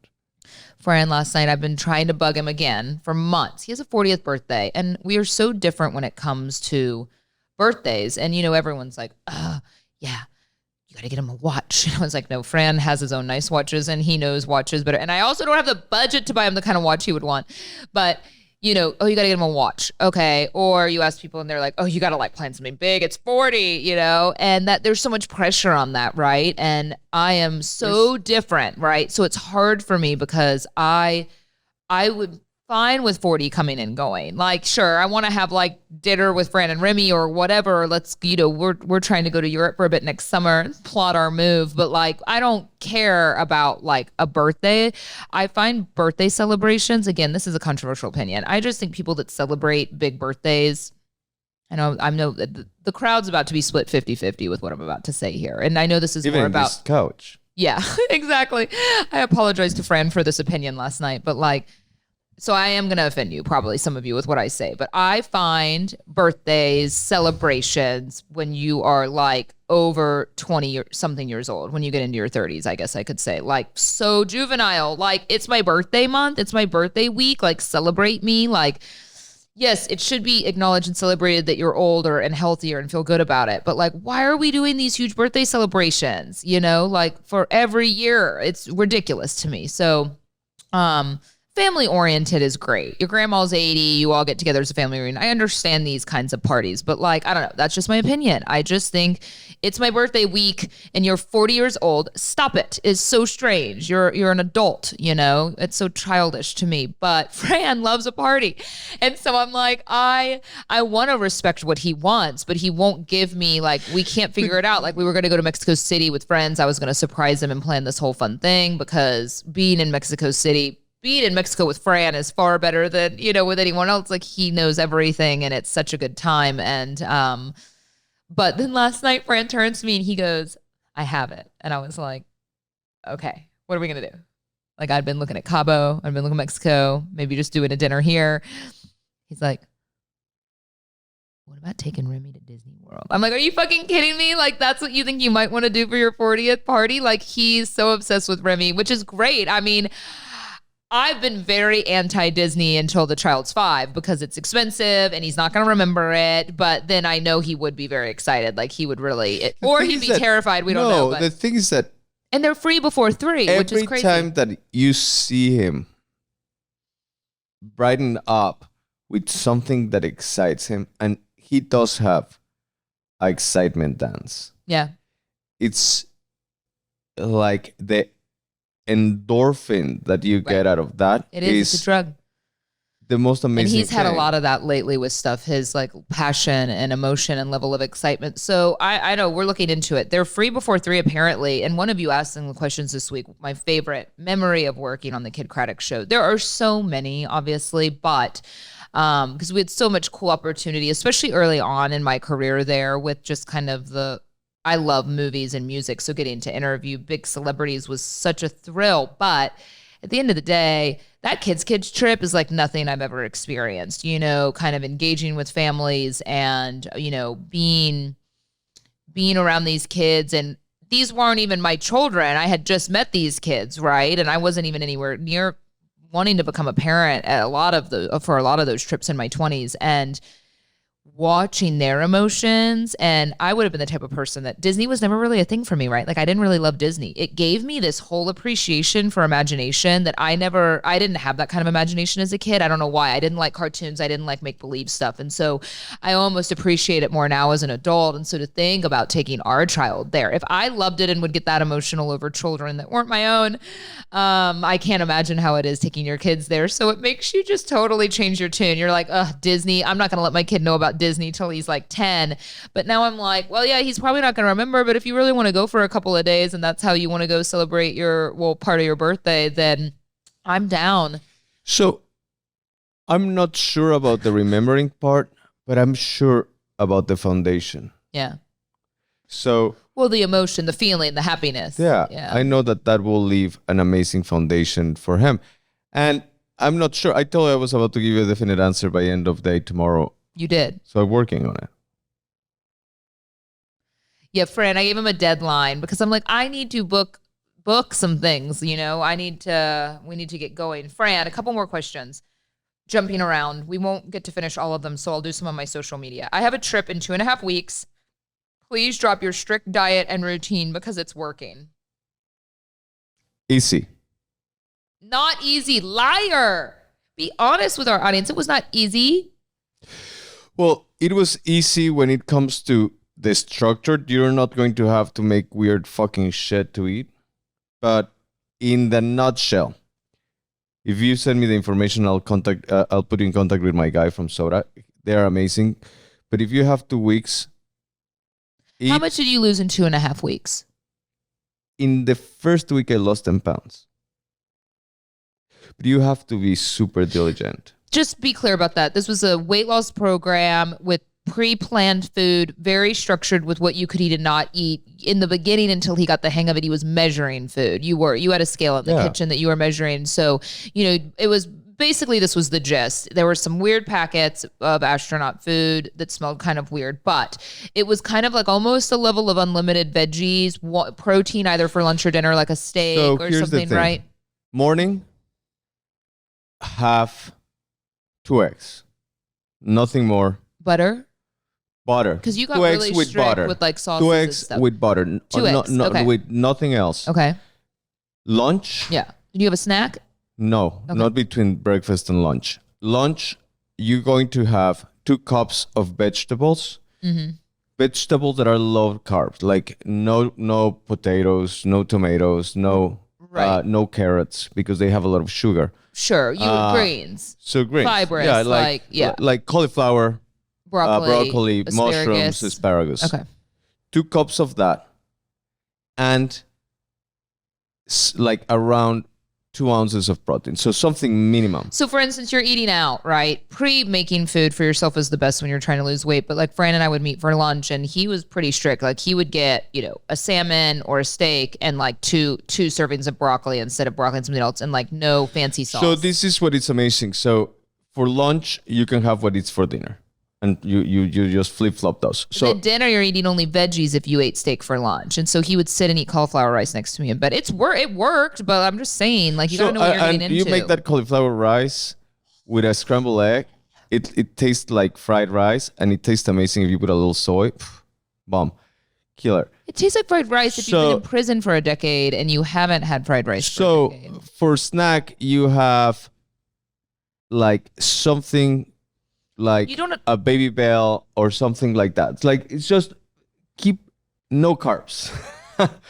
Fran last night, I've been trying to bug him again for months. He has a 40th birthday, and we are so different when it comes to birthdays. And, you know, everyone's like, yeah, you got to get him a watch. And I was like, no, Fran has his own nice watches, and he knows watches better. And I also don't have the budget to buy him the kind of watch he would want. But, you know, you got to get him a watch. Okay. Or you ask people and they're like, you got to like plan something big. It's 40, you know, and that there's so much pressure on that. Right. And I am so different. Right. So it's hard for me because I would fine with 40 coming and going. Like, sure, I want to have like dinner with Fran and Remy or whatever. Let's, you know, we're trying to go to Europe for a bit next summer, plot our move. But like, I don't care about like a birthday. I find birthday celebrations, again, this is a controversial opinion. I just think people that celebrate big birthdays, I know the crowd's about to be split 50-50 with what I'm about to say here. And I know this is even more about this couch. Yeah, exactly. I apologize to Fran for this opinion last night, but like, so I am going to offend you, probably some of you, with what I say, but I find birthdays, celebrations, when you are like over 20 or something years old, when you get into your 30s, I guess I could say, like so juvenile. Like, it's my birthday month, it's my birthday week, like celebrate me. Like, yes, it should be acknowledged and celebrated that you're older and healthier and feel good about it. But like, why are we doing these huge birthday celebrations? You know, like for every year, it's ridiculous to me. So, family oriented is great. Your grandma's 80, you all get together as a family reunion. I understand these kinds of parties, but like, I don't know. That's just my opinion. I just think it's my birthday week and you're 40 years old. Stop it. It's so strange. You're an adult, you know? It's so childish to me. But Fran loves a party. And so I'm like, I want to respect what he wants, but he won't give me, like, we can't figure it out. Like, we were going to go to Mexico City with friends. I was going to surprise him and plan this whole fun thing because being in Mexico City, being in Mexico with Fran is far better than, with anyone else. Like he knows everything and it's such a good time. And, but then last night Fran turns to me and he goes, I have it. And I was like, okay, what are we going to do? Like I'd been looking at Cabo, I'd been looking at Mexico, maybe just doing a dinner here. He's like, what about taking Remy to Disney World? I'm like, are you fucking kidding me? Like, that's what you think you might want to do for your 40th party? Like, he's so obsessed with Remy, which is great. I mean, I've been very anti-Disney until the child's 5 because it's expensive and he's not going to remember it. But then I know he would be very excited. Like, he would really, or he'd be terrified. We don't know. No, the thing is that. And they're free before 3, which is crazy. Every time that you see him brighten up with something that excites him, and he does have an excitement dance. Yeah. It's like the endorphin that you get out of that. It is. It's a drug. The most amazing And he's had a thing. lot of that lately with stuff, his like passion and emotion and level of excitement. So I know we're looking into it. They're free before 3 apparently. And one of you asked in the questions this week, my favorite memory of working on the Kid Craddock show. There are so many, obviously, but because we had so much cool opportunity, especially early on in my career there with just kind of I love movies and music. So getting to interview big celebrities was such a thrill. But at the end of the day, that kids trip is like nothing I've ever experienced, kind of engaging with families and, being around these kids. And these weren't even my children. I had just met these kids, right? And I wasn't even anywhere near wanting to become a parent for a lot of those trips in my 20s. And watching their emotions. And I would have been the type of person that Disney was never really a thing for me, right? Like I didn't really love Disney. It gave me this whole appreciation for imagination that I didn't have that kind of imagination as a kid. I don't know why. I didn't like cartoons. I didn't like make-believe stuff. And so I almost appreciate it more now as an adult. And so to think about taking our child there, if I loved it and would get that emotional over children that weren't my own, I can't imagine how it is taking your kids there. So it makes you just totally change your tune. You're like, Disney, I'm not going to let my kid know about Disney till he's like 10. But now I'm like, well, yeah, he's probably not going to remember. But if you really want to go for a couple of days and that's how you want to go celebrate part of your birthday, then I'm down. So I'm not sure about the remembering part, but I'm sure about the foundation. Yeah. So. Well, the emotion, the feeling, the happiness. Yeah. I know that will leave an amazing foundation for him. And I'm not sure. I told you I was about to give you a definite answer by end of day tomorrow. You did. So I'm working on it. Yeah, Fran, I gave him a deadline because I'm like, I need to book some things, we need to get going. Fran, a couple more questions. Jumping around. We won't get to finish all of them, so I'll do some on my social media. I have a trip in 2.5 weeks. Please drop your strict diet and routine because it's working. Easy. Not easy. Liar. Be honest with our audience. It was not easy. Well, it was easy when it comes to the structure. You're not going to have to make weird fucking shit to eat. But in the nutshell, if you send me the information, I'll put you in contact with my guy from Soda. They're amazing. But if you have 2 weeks... How much did you lose in 2.5 weeks? In the first week, I lost 10 pounds. But you have to be super diligent. Just be clear about that. This was a weight loss program with pre-planned food, very structured with what you could eat and not eat. In the beginning, until he got the hang of it, he was measuring food. You had a scale in the kitchen that you were measuring. So, it was basically, this was the gist. There were some weird packets of astronaut food that smelled kind of weird, but it was kind of like almost a level of unlimited veggies, protein either for lunch or dinner, like a steak or something, right? Morning, have 2 eggs. Nothing more. Butter? Butter. Because you got 2 eggs really with strict butter. with like sauces 2 and eggs stuff. with butter. 2 eggs, okay. With nothing else. Okay. Lunch? Yeah. Did you have a snack? No, Okay. not between breakfast and lunch. Lunch, you're going to have 2 cups of vegetables. Mm-hmm. Vegetables that are low carbs, like no potatoes, no tomatoes, no carrots, because they have a lot of sugar. Sure. Greens. So greens. Fibrous. Like cauliflower, broccoli, asparagus. mushrooms, asparagus. Okay. 2 cups of that. And like around 2 ounces of protein. So something minimum. So for instance, you're eating out, right? Pre-making food for yourself is the best when you're trying to lose weight. But like Fran and I would meet for lunch and he was pretty strict. Like he would get, a salmon or a steak and like two servings of broccoli instead of broccoli and something else and like no fancy sauce. So this is what is amazing. So for lunch, you can have what it's for dinner. And you just flip-flop those. So at dinner, you're eating only veggies if you ate steak for lunch. And so he would sit and eat cauliflower rice next to me. But it worked, but I'm just saying, like, you gotta know what you're getting into. You make that cauliflower rice with a scrambled egg. It tastes like fried rice, and it tastes amazing if you put a little soy. Bomb. Killer. It tastes like fried rice if you've been in prison for a decade and you haven't had fried rice for a decade. For snack, you have like something like a Baby Bell or something like that. It's just keep no carbs.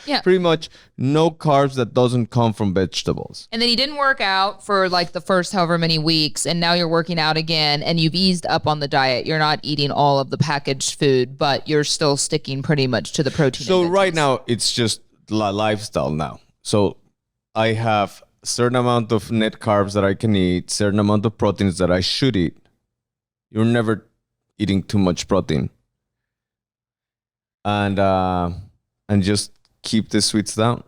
Yeah. Pretty much no carbs that doesn't come from vegetables. And then you didn't work out for like the first however many weeks, and now you're working out again and you've eased up on the diet. You're not eating all of the packaged food, but you're still sticking pretty much to the protein. So right now it's just lifestyle now. So I have a certain amount of net carbs that I can eat, certain amount of proteins that I should eat. You're never eating too much protein. And just keep the sweets down.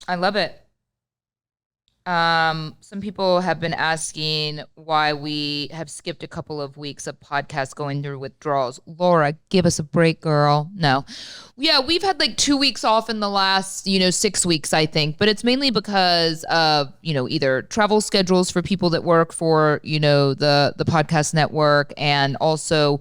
I love it. Some people have been asking why we have skipped a couple of weeks of podcasts going through withdrawals. Laura, give us a break, girl. No. Yeah, we've had like 2 weeks off in the last, 6 weeks, I think. But it's mainly because of, either travel schedules for people that work for, the podcast network, and also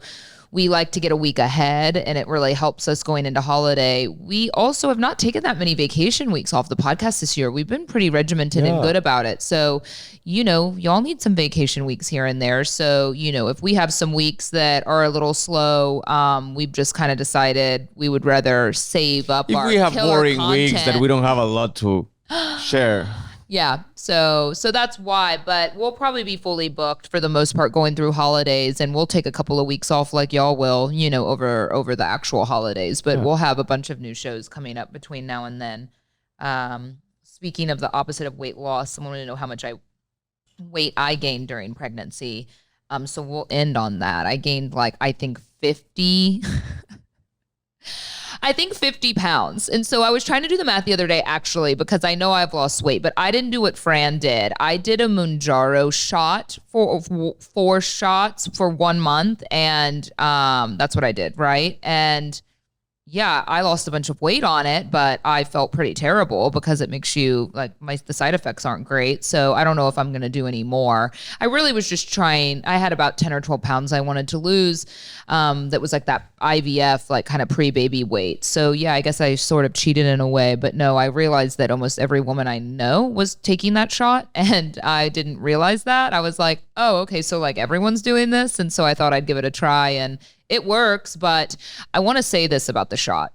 we like to get a week ahead, and it really helps us going into holiday. We also have not taken that many vacation weeks off the podcast this year. We've been pretty regimented and good about it. So, y'all need some vacation weeks here and there. So, if we have some weeks that are a little slow, we've just kind of decided we would rather save up our If we have boring content. weeks that we don't have a lot to share. Yeah, so that's why, but we'll probably be fully booked for the most part going through holidays, and we'll take a couple of weeks off like y'all will, over the actual holidays, but we'll have a bunch of new shows coming up between now and then. Speaking of the opposite of weight loss, someone wanted to know how much weight I gained during pregnancy. So we'll end on that. I gained I think 50 pounds. And so I was trying to do the math the other day, actually, because I know I've lost weight, but I didn't do what Fran did. I did a Mounjaro shot for 4 shots for 1 month. And that's what I did, right? And yeah, I lost a bunch of weight on it, but I felt pretty terrible because it makes you the side effects aren't great. So I don't know if I'm going to do any more. I really was just trying. I had about 10 or 12 pounds I wanted to lose. That was that IVF, kind of pre-baby weight. So yeah, I guess I sort of cheated in a way, but no, I realized that almost every woman I know was taking that shot, and I didn't realize that. I was like, oh, okay. So everyone's doing this. And so I thought I'd give it a try, and it works, but I want to say this about the shot.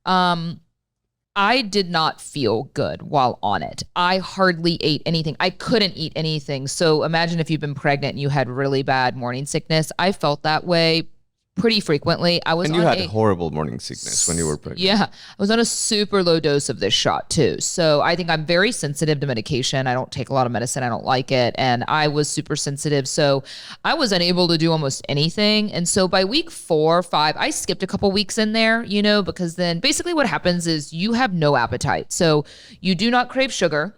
I did not feel good while on it. I hardly ate anything. I couldn't eat anything. So imagine if you've been pregnant and you had really bad morning sickness. I felt that way pretty frequently. And you had horrible morning sickness when you were pregnant. Yeah. I was on a super low dose of this shot too. So I think I'm very sensitive to medication. I don't take a lot of medicine. I don't like it. And I was super sensitive. So I was unable to do almost anything. And so by week 4 or 5, I skipped a couple weeks in there, because then basically what happens is you have no appetite. So you do not crave sugar.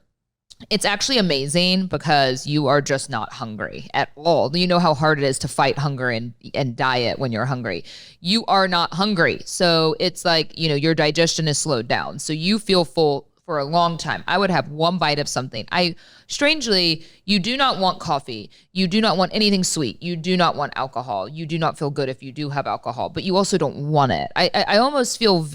It's actually amazing because you are just not hungry at all. You know how hard it is to fight hunger and diet when you're hungry. You are not hungry. So it's your digestion is slowed down. So you feel full for a long time. I would have 1 bite of something. Strangely, you do not want coffee. You do not want anything sweet. You do not want alcohol. You do not feel good if you do have alcohol, but you also don't want it. I almost feel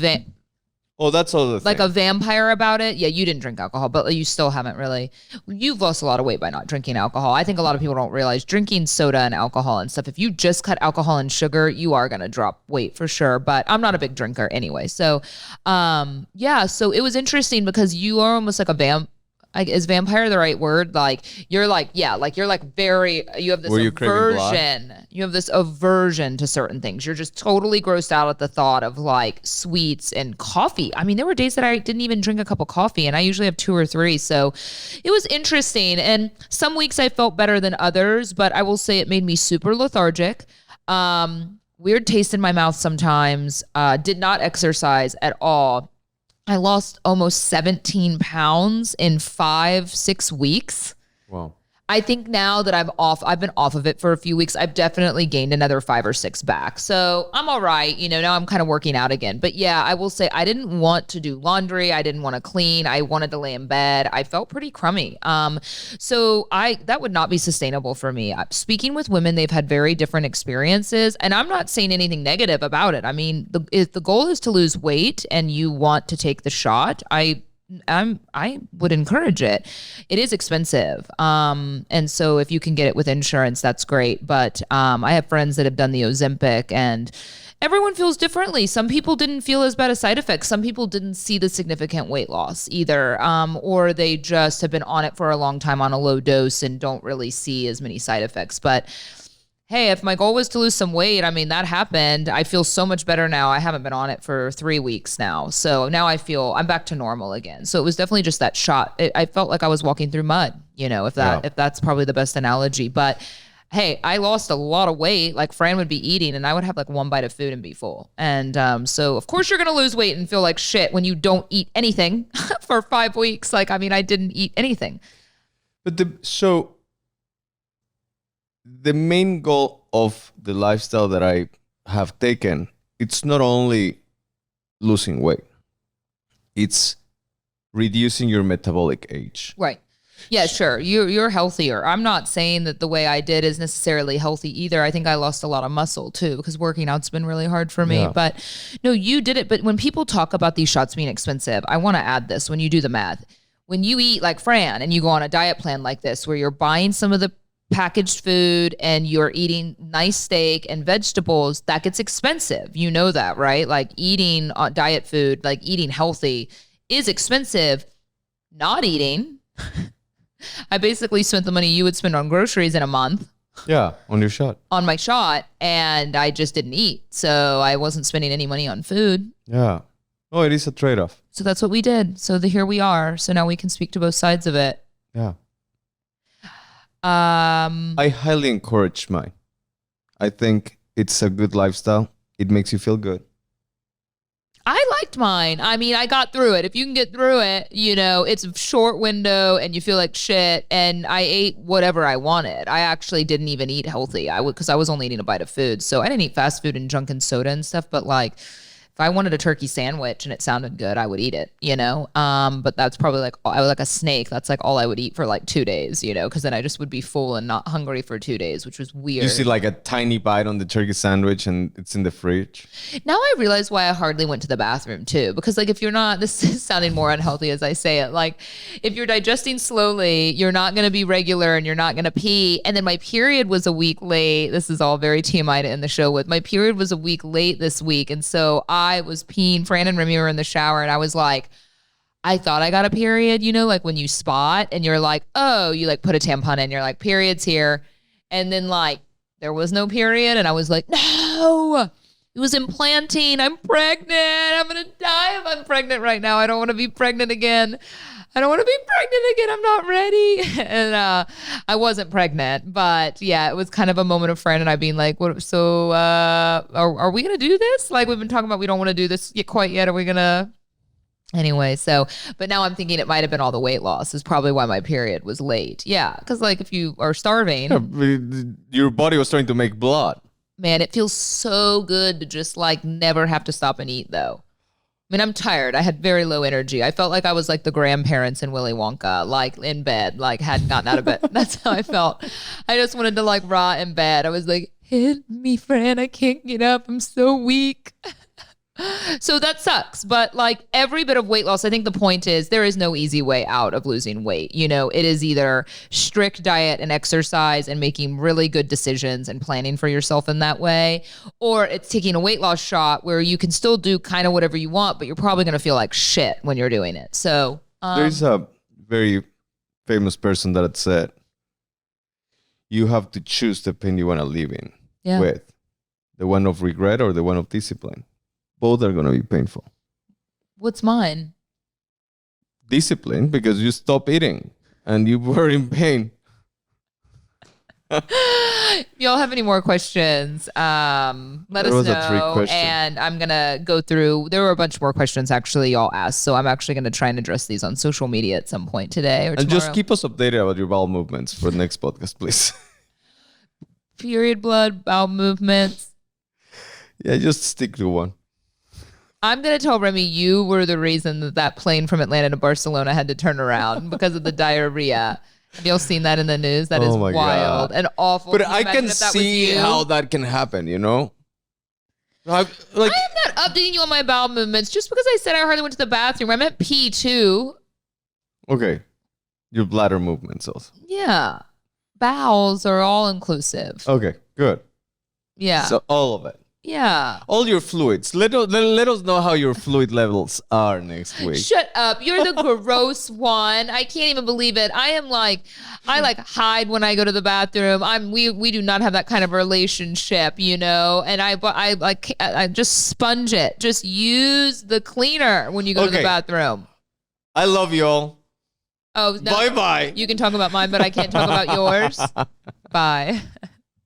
Oh, that's all the thing. a vampire about it. Yeah, you didn't drink alcohol, but you still haven't really. You've lost a lot of weight by not drinking alcohol. I think a lot of people don't realize drinking soda and alcohol and stuff. If you just cut alcohol and sugar, you are going to drop weight for sure. But I'm not a big drinker anyway. So, yeah, so it was interesting because you are almost like a Is vampire the right word? Like you're like, yeah, like you're like very, you have this aversion. You have this aversion to certain things. You're just totally grossed out at the thought of like sweets and coffee. I mean, there were days that I didn't even drink a cup of coffee, and I usually have 2 or 3. So it was interesting. And some weeks I felt better than others, but I will say it made me super lethargic. Weird taste in my mouth sometimes. Did not exercise at all. I lost almost 17 pounds in 5-6 weeks. Wow. I think now that I've been off of it for a few weeks, I've definitely gained another 5 or 6 back. So I'm all right. Now I'm kind of working out again. But yeah, I will say I didn't want to do laundry. I didn't want to clean. I wanted to lay in bed. I felt pretty crummy. So that would not be sustainable for me. Speaking with women, they've had very different experiences, and I'm not saying anything negative about it. I mean, if the goal is to lose weight and you want to take the shot, I would encourage it. It is expensive. And so if you can get it with insurance, that's great. But I have friends that have done the Ozempic, and everyone feels differently. Some people didn't feel as bad as side effects. Some people didn't see the significant weight loss either. Or they just have been on it for a long time on a low dose and don't really see as many side effects. But hey, if my goal was to lose some weight, I mean, that happened. I feel so much better now. I haven't been on it for 3 weeks now. So now I feel I'm back to normal again. So it was definitely just that shot. I felt like I was walking through mud, if that's probably the best analogy. But hey, I lost a lot of weight. Like Fran would be eating and I would have like 1 bite of food and be full. And so of course you're going to lose weight and feel like shit when you don't eat anything for 5 weeks. Like, I mean, I didn't eat anything. But the main goal of the lifestyle that I have taken, it's not only losing weight, it's reducing your metabolic age. Right. Yeah, sure. You're healthier. I'm not saying that the way I did is necessarily healthy either. I think I lost a lot of muscle too, because working out's been really hard for me. Yeah. But no, you did it. But when people talk about these shots being expensive, I want to add this when you do the math. When you eat like Fran and you go on a diet plan like this, where you're buying some of the packaged food and you're eating nice steak and vegetables, that gets expensive. You know that, right? Like eating diet food, like eating healthy is expensive. Not eating. I basically spent the money you would spend on groceries in a month. Yeah, on your shot. On my shot, and I just didn't eat. So I wasn't spending any money on food. Yeah. Oh, it is a trade-off. So that's what we did. So here we are. So now we can speak to both sides of it. Yeah. I highly encourage mine. I think it's a good lifestyle. It makes you feel good. I liked mine. I mean, I got through it. If you can get through it, it's a short window and you feel like shit. And I ate whatever I wanted. I actually didn't even eat healthy. Because I was only eating a bite of food. So I didn't eat fast food and junk and soda and stuff. But like, if I wanted a turkey sandwich and it sounded good, I would eat it, but that's probably like, I was like a snake. That's like all I would eat for like 2 days, because then I just would be full and not hungry for 2 days, which was weird. You see like a tiny bite on the turkey sandwich and it's in the fridge. Now I realize why I hardly went to the bathroom too, because like if you're not, this is sounding more unhealthy as I say it, like if you're digesting slowly, you're not going to be regular and you're not going to pee. And then my period was a week late. This is all very TMI to end the show with. My period was a week late this week. And so I was peeing. Fran and Remy were in the shower and I was like, I thought I got a period, like when you spot and you're like, oh, you like put a tampon in, you're like, period's here. And then like, there was no period. And I was like, no, it was implanting. I'm pregnant. I'm going to die if I'm pregnant right now. I don't want to be pregnant again. I'm not ready. And I wasn't pregnant, but yeah, it was kind of a moment of Fran and I being like, "What? So are we gonna do this? Like we've been talking about, we don't want to do this quite yet. Are we gonna?" Anyway, but now I'm thinking it might have been all the weight loss is probably why my period was late. Yeah, because like if you are starving, your body was starting to make blood. Man, it feels so good to just like never have to stop and eat though. I mean, I'm tired. I had very low energy. I felt like I was like the grandparents in Willy Wonka, like in bed, like hadn't gotten out of bed. That's how I felt. I just wanted to like rot in bed. I was like, hit me, Fran. I can't get up. I'm so weak. So that sucks. But like every bit of weight loss, I think the point is there is no easy way out of losing weight. It is either strict diet and exercise and making really good decisions and planning for yourself in that way, or it's taking a weight loss shot where you can still do kind of whatever you want, but you're probably going to feel like shit when you're doing it. So there's a very famous person that had said, you have to choose the pain you want to live in with. The one of regret or the one of discipline. Both are going to be painful. What's mine? Discipline, because you stop eating and you were in pain. Y'all have any more questions? Let us know. And I'm going to go through. There were a bunch more questions actually y'all asked. So I'm actually going to try and address these on social media at some point today or tomorrow. And just keep us updated about your bowel movements for the next podcast, please. Period blood, bowel movements. Yeah, just stick to one. I'm going to tell Remy you were the reason that plane from Atlanta to Barcelona had to turn around because of the diarrhea. Have y'all seen that in the news? That is wild and awful. But I can see how that can happen, you know? I am not updating you on my bowel movements just because I said I hardly went to the bathroom. I meant pee too. Okay. Your bladder movements also. Yeah. Bowels are all inclusive. Okay, good. Yeah. So all of it. Yeah. All your fluids. Let us know how your fluid levels are next week. Shut up. You're the gross one. I can't even believe it. I hide when I go to the bathroom. We do not have that kind of relationship, you know. And I just sponge it. Just use the cleaner when you go to the bathroom. I love y'all. Oh, no. Bye-bye. You can talk about mine, but I can't talk about yours. Bye.